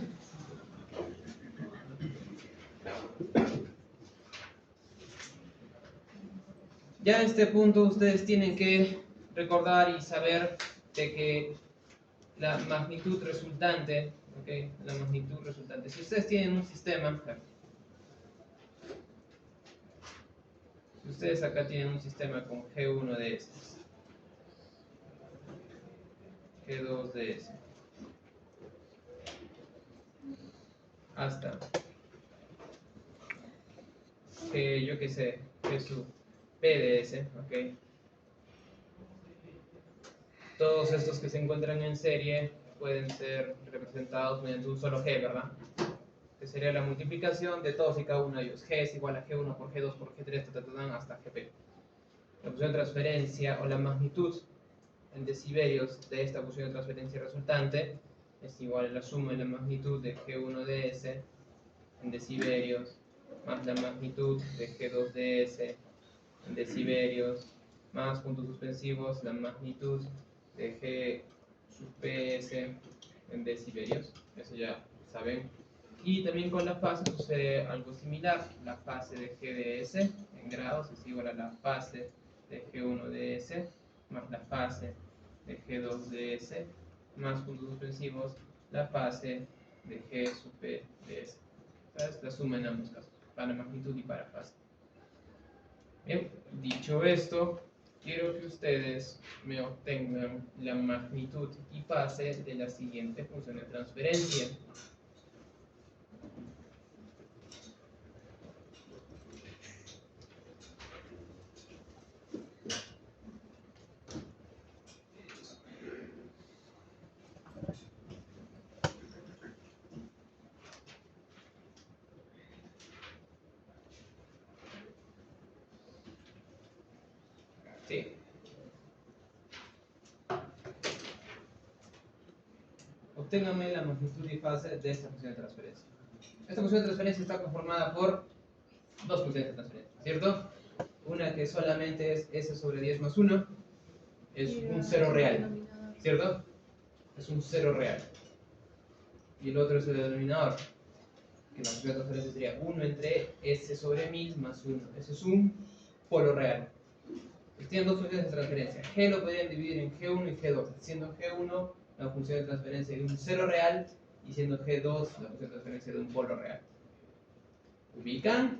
Ya en este punto ustedes tienen que recordar y saber de que la magnitud resultante, ¿okay? La magnitud resultante. Si ustedes tienen un sistema, si ustedes acá tienen un sistema con G1 de S, G2 de S, hasta G, yo que sé, G sub P de S, ¿ok? Todos estos que se encuentran en serie pueden ser representados mediante un solo G, ¿verdad? Que sería la multiplicación de todos y cada uno de ellos. G es igual a G1 por G2 por G3 hasta GP. La función de transferencia o la magnitud en decibelios de esta función de transferencia resultante es igual a la suma de la magnitud de G1 de S en decibelios más la magnitud de G2 de S en decibelios más puntos suspensivos la magnitud de G sub PS en decibelios. Eso ya saben. Y también con la fase sucede algo similar. La fase de G de S en grados es igual a la fase de G1 de S más la fase de G2 de S más puntos suspensivos la fase de G sub P de S. ¿Sabes? La suma en ambos casos, para magnitud y para fase. Bien, dicho esto, quiero que ustedes me obtengan la magnitud y fase de la siguiente función de transferencia. ¿Sí? Obténgame la magnitud y fase de esta función de transferencia. Esta función de transferencia está conformada por dos funciones de transferencia, ¿cierto? Una que solamente es s sobre 10 más 1, es un cero real, ¿cierto? Es un cero real. Y el otro es el denominador, que la función de transferencia sería 1 entre s sobre 1000 más 1. Ese es un polo real. Tienen dos funciones de transferencia. G lo podrían dividir en G1 y G2, siendo G1 la función de transferencia de un cero real y siendo G2 la función de transferencia de un polo real. Ubican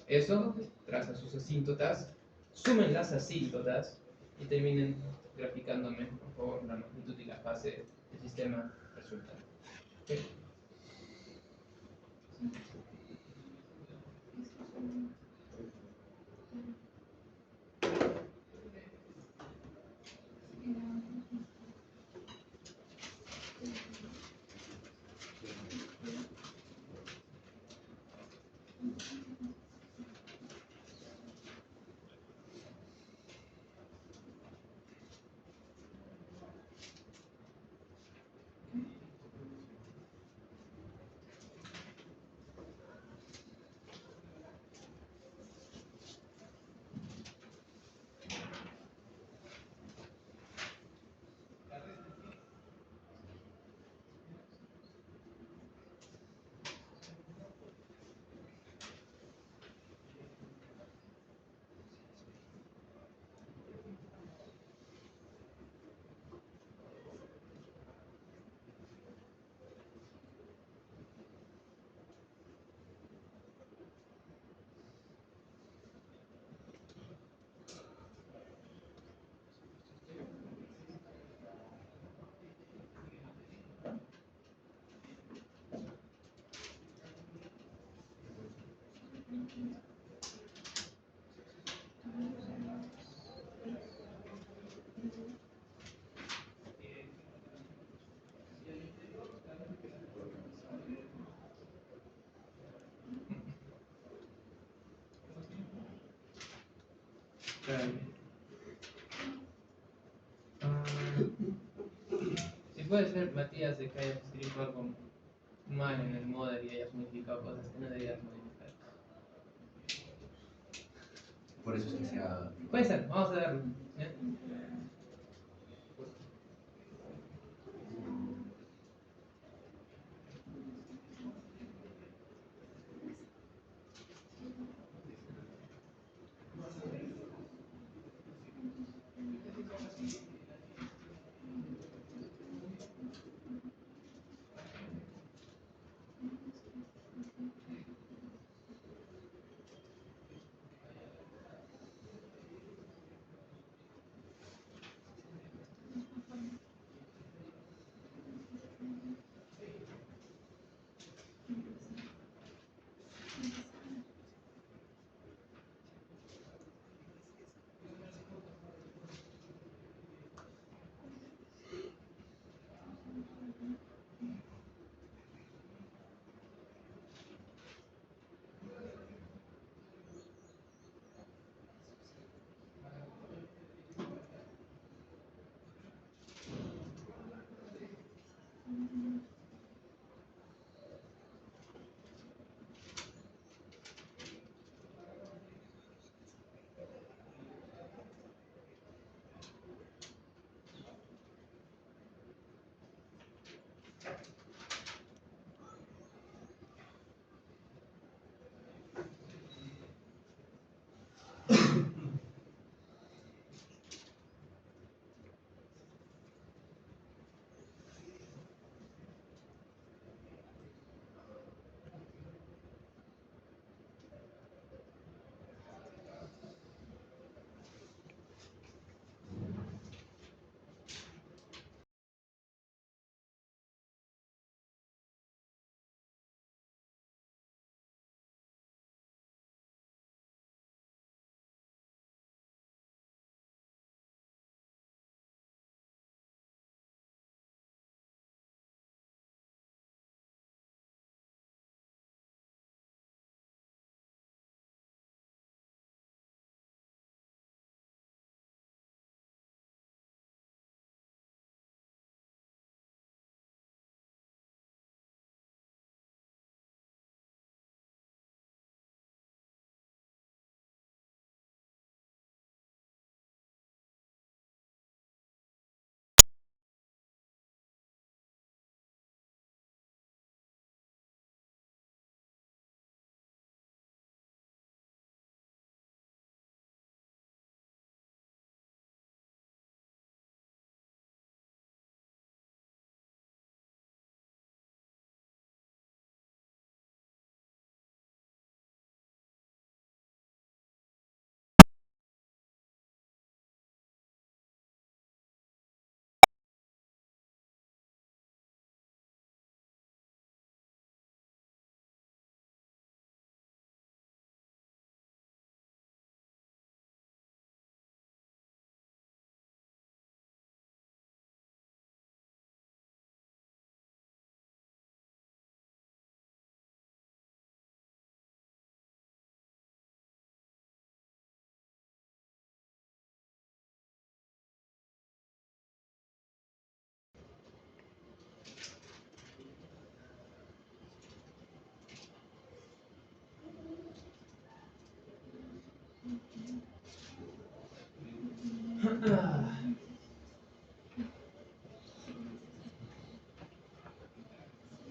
eso, trazan sus asíntotas, sumen las asíntotas y terminen graficándome, por favor, la magnitud y la fase del sistema resultante. ¿Okay? Si puede ser, Matías, de que hayas escrito algo mal en el model y hayas modificado cosas que no debías modificar. Por eso es que sea... Puede ser, vamos a verlo. ¿Eh?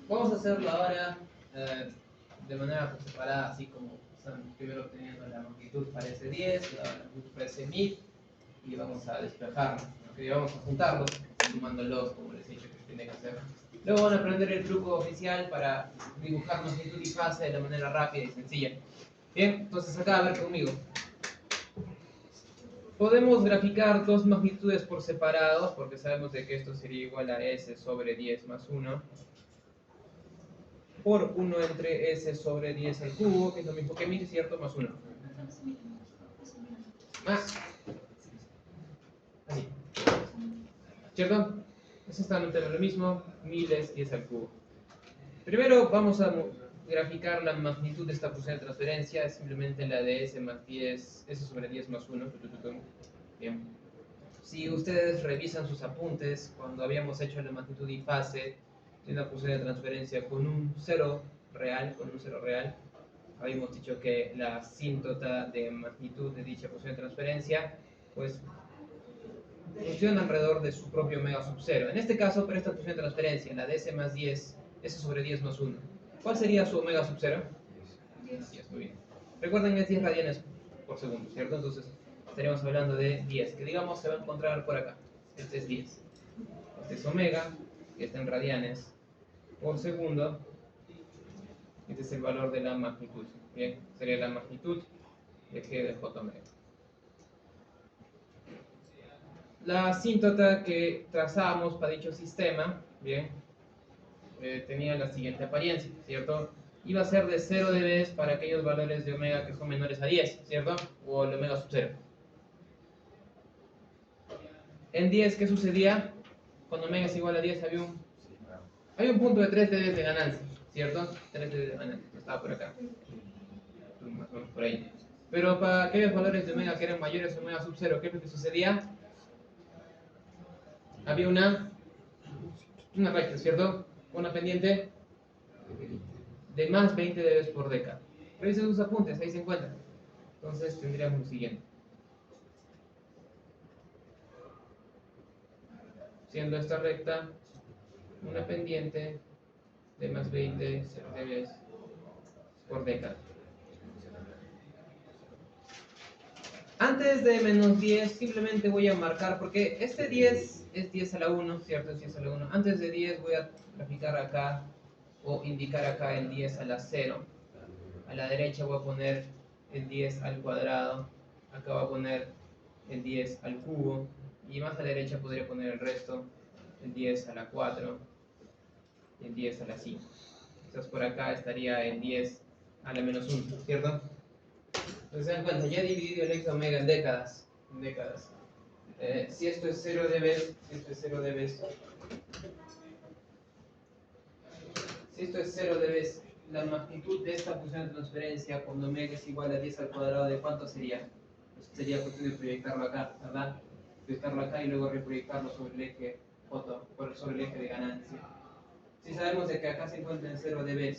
Vamos a hacerlo ahora de manera por separada, así como están primero obteniendo la magnitud para ese 10, la magnitud para ese 1000, y vamos a despejarlos, ¿okay? Vamos a juntarlos, sumándolos como les he dicho que tienen que hacer. Luego van a aprender el truco oficial para dibujar magnitud y fase de la manera rápida y sencilla. Bien, entonces acá a ver conmigo. Podemos graficar dos magnitudes por separado, porque sabemos de que esto sería igual a s sobre 10 más 1, por 1 entre s sobre 10 al cubo, que es lo mismo que 1000, ¿cierto? Más 1. Más. Así. ¿Cierto? Eso está anotando lo mismo, 1000 es 10 al cubo. Primero vamos a graficar la magnitud de esta función de transferencia, es simplemente la de s más 10, s sobre 10 más 1. Bien. Si ustedes revisan sus apuntes, cuando habíamos hecho la magnitud y fase de una función de transferencia con un cero real, habíamos dicho que la asíntota de magnitud de dicha función de transferencia, pues funciona alrededor de su propio omega sub 0. En este caso, para esta función de transferencia, la de s más 10, s sobre 10 más 1, ¿cuál sería su omega sub 0? 10, muy bien. Recuerden que es 10 radianes por segundo, ¿cierto? Entonces, estaríamos hablando de 10, que digamos se va a encontrar por acá. Este es 10. Este es omega, que está en radianes por segundo. Este es el valor de la magnitud. Bien, sería la magnitud de g de j omega. La asíntota que trazábamos para dicho sistema, bien, tenía la siguiente apariencia, ¿cierto? Iba a ser de 0 dB para aquellos valores de omega que son menores a 10, ¿cierto? O el omega sub 0. En 10, ¿qué sucedía? Cuando omega es igual a 10 había un punto de 3 dB de ganancia, ¿cierto? 3 dB de ganancia, estaba por acá, más o menos por ahí. Pero para aquellos valores de omega que eran mayores a omega sub 0, ¿qué es lo que sucedía? Había una recta, ¿cierto? Una pendiente de más 20 dB por década. Revisen sus apuntes, ahí se encuentran. Entonces tendríamos lo siguiente. Siendo esta recta una pendiente de más 20 dB por década. Antes de menos 10, simplemente voy a marcar, porque este 10 es 10 a la 1, ¿cierto? Es 10 a la 1. Antes de 10 voy a graficar acá, o indicar acá el 10 a la 0. A la derecha voy a poner el 10 al cuadrado. Acá voy a poner el 10 al cubo. Y más a la derecha podría poner el resto, el 10 a la 4, y el 10 a la 5. Entonces por acá estaría el 10 a la menos 1, ¿cierto? Entonces se dan cuenta, ya he dividido el extra omega en décadas. Si esto es 0 dB, si esto es 0 dB, la magnitud de esta función de transferencia cuando omega es igual a 10 al cuadrado, ¿de cuánto sería? Pues sería cuestión de proyectarlo acá, ¿verdad? Proyectarlo acá y luego reproyectarlo sobre el eje sobre el eje de ganancia. Si sabemos de que acá se encuentra en 0 dB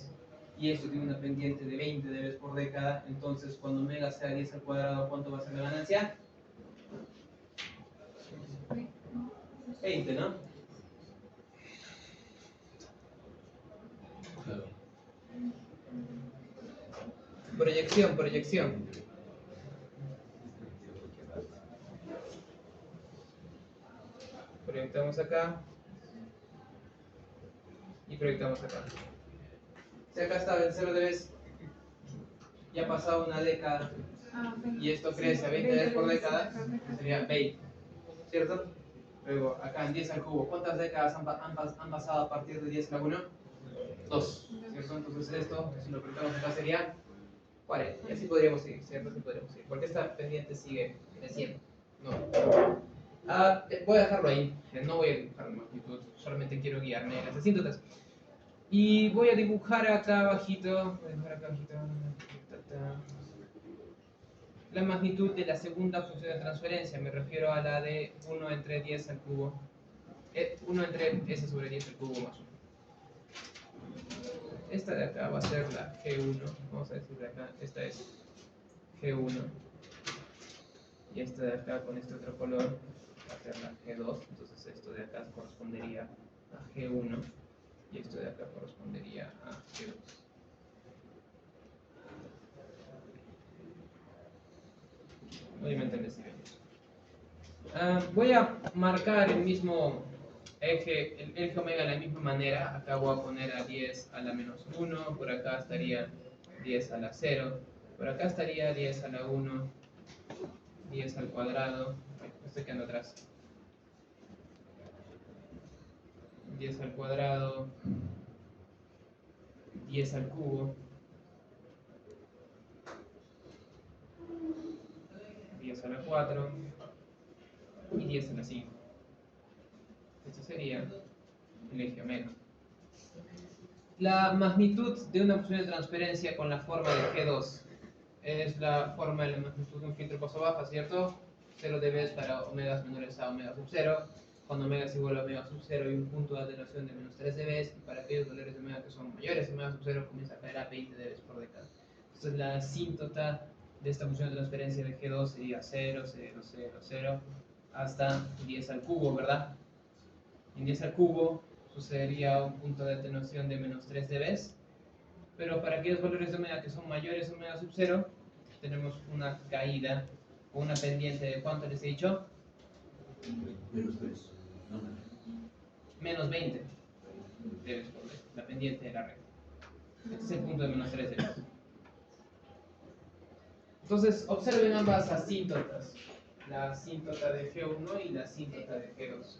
y esto tiene una pendiente de 20 dB por década, entonces cuando omega sea 10 al cuadrado, ¿cuánto va a ser la ganancia? 20, ¿no? Claro. Proyección. Proyectamos acá y proyectamos acá. Si acá está en 0 dB, ya ha pasado una década y esto crece a 20 dB por década, sería 20, ¿cierto? Luego acá en 10 al cubo, ¿cuántas décadas han pasado a partir de 10 a la 1? 2, ¿cierto? Entonces esto, si lo proyectamos acá, sería 40. Y así podríamos seguir, ¿cierto? Así podríamos seguir, porque esta pendiente sigue creciendo. No. Voy a dejarlo ahí, no voy a dibujar la magnitud, solamente quiero guiarme en las asíntotas. Y voy a dibujar acá abajito, la magnitud de la segunda función de transferencia, me refiero a la de 1 entre 10 al cubo, 1 entre s sobre 10 al cubo más 1. Esta de acá va a ser la G1, vamos a decir de acá, esta es G1. Y esta de acá con este otro color va a ser la G2, entonces esto de acá correspondería a G1 y esto de acá correspondería a G2. Obviamente en decibelios. Voy a marcar el mismo eje, el eje omega de la misma manera. Acá voy a poner a 10 a la menos 1, por acá estaría 10 a la 0, por acá estaría 10 a la 1, 10 al cuadrado, me estoy quedando atrás, 10 al cuadrado, 10 al cubo, 10 a la 4 y 10 a la 5. Esto sería el eje omega. La magnitud de una función de transferencia con la forma de G2 es la forma de la magnitud de un filtro paso baja, ¿cierto? 0 dB para omegas menores a omega sub 0, cuando omega es igual a omega sub 0 y un punto de atenuación de menos 3 dB, y para aquellos valores de omega que son mayores a omega sub 0 comienza a caer a 20 dB por década. Entonces la asíntota de esta función de transferencia de G2 sería 0, 0, 0, 0 hasta 10 al cubo, ¿verdad? En 10 al cubo sucedería un punto de atenuación de menos 3 dB, pero para aquellos valores de omega que son mayores a omega sub 0 tenemos una caída o una pendiente de ¿cuánto les he dicho? Menos 3. No, no. Menos 20 dB por década, la pendiente de la recta. Este es el punto de menos 3 dB. Entonces observen ambas asíntotas, la asíntota de G1 y la asíntota de G2.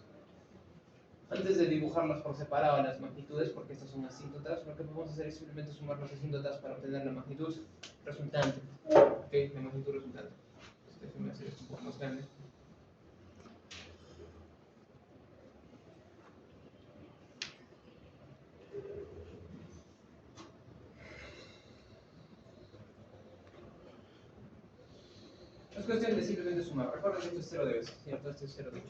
Antes de dibujarlas por separado las magnitudes, porque estas son asíntotas, lo que podemos hacer es simplemente sumar las asíntotas para obtener la magnitud resultante. ¿Ok? La magnitud resultante. Déjenme hacer esto un poco más grande. Es cuestión de simplemente sumar. Recuerden que esto es 0 dB, ¿cierto? Esto es 0 dB.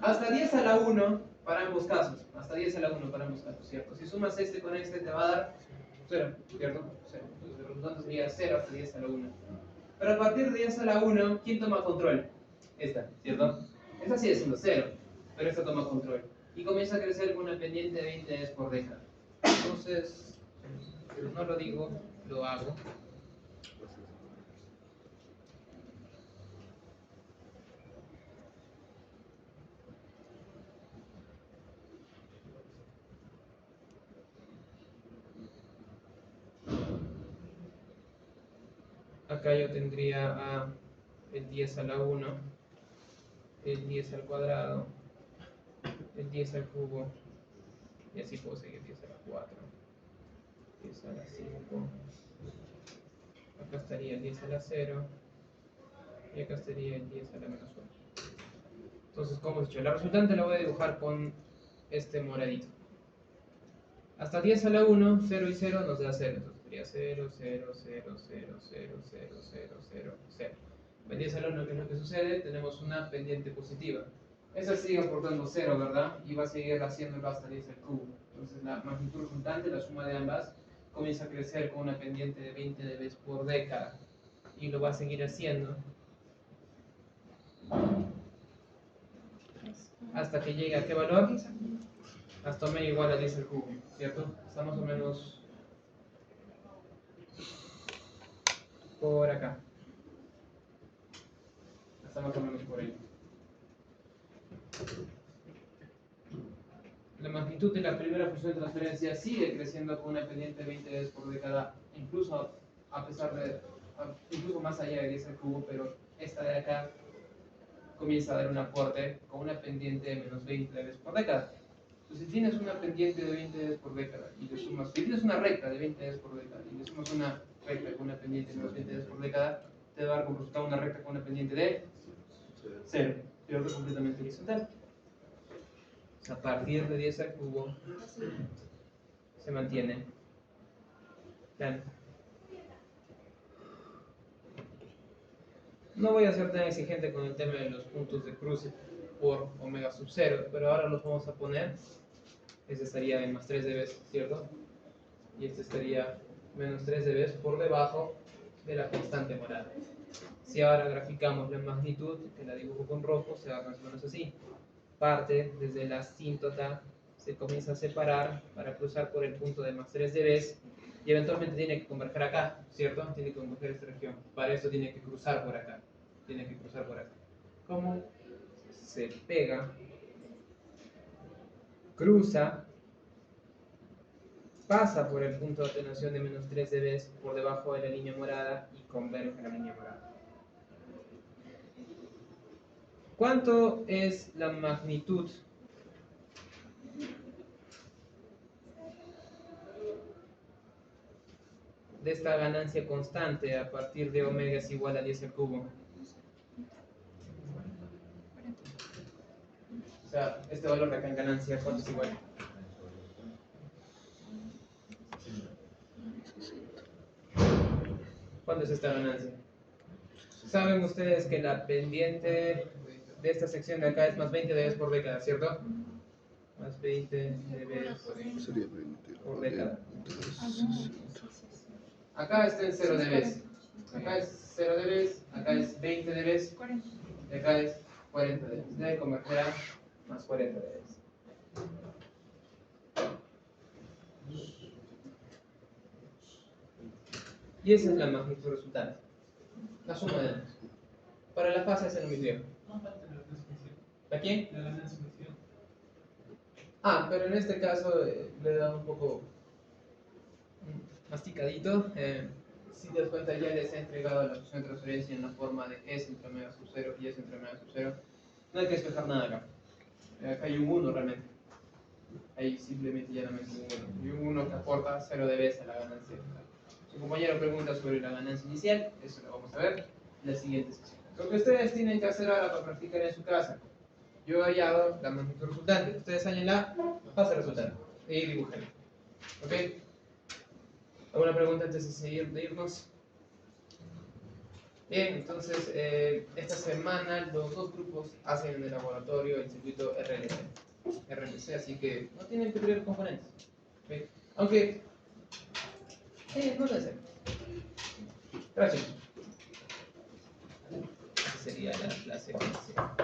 Hasta 10 a la 1 para ambos casos. Hasta 10 a la 1 para ambos casos, ¿cierto? Si sumas este con este te va a dar 0, ¿cierto? 0. Entonces el resultante sería 0 hasta 10 a la 1. Pero a partir de 10 a la 1, ¿quién toma control? Esta, ¿cierto? Esta sigue siendo 0, pero esta toma control. Y comienza a crecer con una pendiente de 20 dB por década. Entonces, no lo digo, lo hago. Acá yo tendría a el 10 a la 1, el 10 al cuadrado, el 10 al cubo, y así puedo seguir 10 a la 4, 10 a la 5, acá estaría el 10 a la 0, y acá estaría el 10 a la menos 1. Entonces, como he dicho, la resultante la voy a dibujar con este moradito. Hasta 10 a la 1, 0 y 0 nos da 0, entonces sería 0, 0, 0, 0, 0, 0, 0, 0, 0. En 10 a la 1, ¿qué es lo que sucede? Tenemos una pendiente positiva. Esa sigue aportando 0, ¿verdad? Y va a seguir haciéndolo hasta 10 al cubo. Entonces la magnitud resultante, la suma de ambas, comienza a crecer con una pendiente de 20 dB por década. Y lo va a seguir haciendo hasta que llegue a qué valor? Hasta omega igual a 10 al cubo, ¿cierto? Está más o menos por acá. Está más o menos por ahí. La magnitud de la primera función de transferencia sigue creciendo con una pendiente de 20 dB por década, incluso a pesar de, incluso más allá de 10 al cubo, pero esta de acá comienza a dar un aporte con una pendiente de menos 20 dB por década. Entonces, si tienes una pendiente de 20 dB por década y le sumas, si tienes una recta de 20 dB por década y le sumas una recta con una pendiente de menos 20 dB por década, te va a dar como resultado una recta con una pendiente de 0, ¿cierto? Completamente horizontal. A partir de 10 al cubo se mantiene plano. No voy a ser tan exigente con el tema de los puntos de cruce por omega sub 0, pero ahora los vamos a poner. Este estaría en más 3 dB, ¿cierto? Y este estaría menos 3 dB por debajo de la constante morada. Si ahora graficamos la magnitud, que la dibujo con rojo, se va más o menos así. Parte desde la asíntota, se comienza a separar para cruzar por el punto de más 3 dB y eventualmente tiene que converger acá, ¿cierto? Tiene que converger esta región. Para eso tiene que cruzar por acá. Tiene que cruzar por acá. ¿Cómo se pega? Cruza, pasa por el punto de atenuación de menos 3 dB por debajo de la línea morada y converge a la línea morada. ¿Cuánto es la magnitud de esta ganancia constante a partir de omega es igual a 10 al cubo? O sea, este valor de acá en ganancia, ¿cuánto es igual? ¿Cuánto es esta ganancia? Saben ustedes que la pendiente de esta sección de acá es más 20 dB por década, ¿cierto? Más 20 dB Sería 20 por década. entonces, Acá está en 0 dB. Acá es 0 dB, acá es 20 dB, 40. y acá es 40 dB. Debe converger a más 40 dB. Y esa es la magnitud resultante. La suma de ambos. Para la fase se lo midió. ¿La quién? Ah, pero en este caso le he dado un poco masticadito. Si te das cuenta, ya les he entregado la función de transferencia en la forma de S entre omega sub 0 y S entre omega sub 0. No hay que despejar nada acá. Acá hay un 1 realmente. Ahí simplemente y llanamente un 1. Y un 1 que aporta 0 dB a la ganancia. Su compañero pregunta sobre la ganancia inicial. Eso lo vamos a ver en la siguiente sesión. Lo que ustedes tienen que hacer ahora para practicar en su casa. Yo he hallado la magnitud resultante. Ustedes hallen la fase resultante y dibujen. ¿Ok? ¿Alguna pregunta antes de irnos? Bien, entonces esta semana los dos grupos hacen en el laboratorio el circuito RLC, así que no tienen que crear componentes. ¿Ok? Aunque no lo sé. Gracias. Esa sería la secuencia.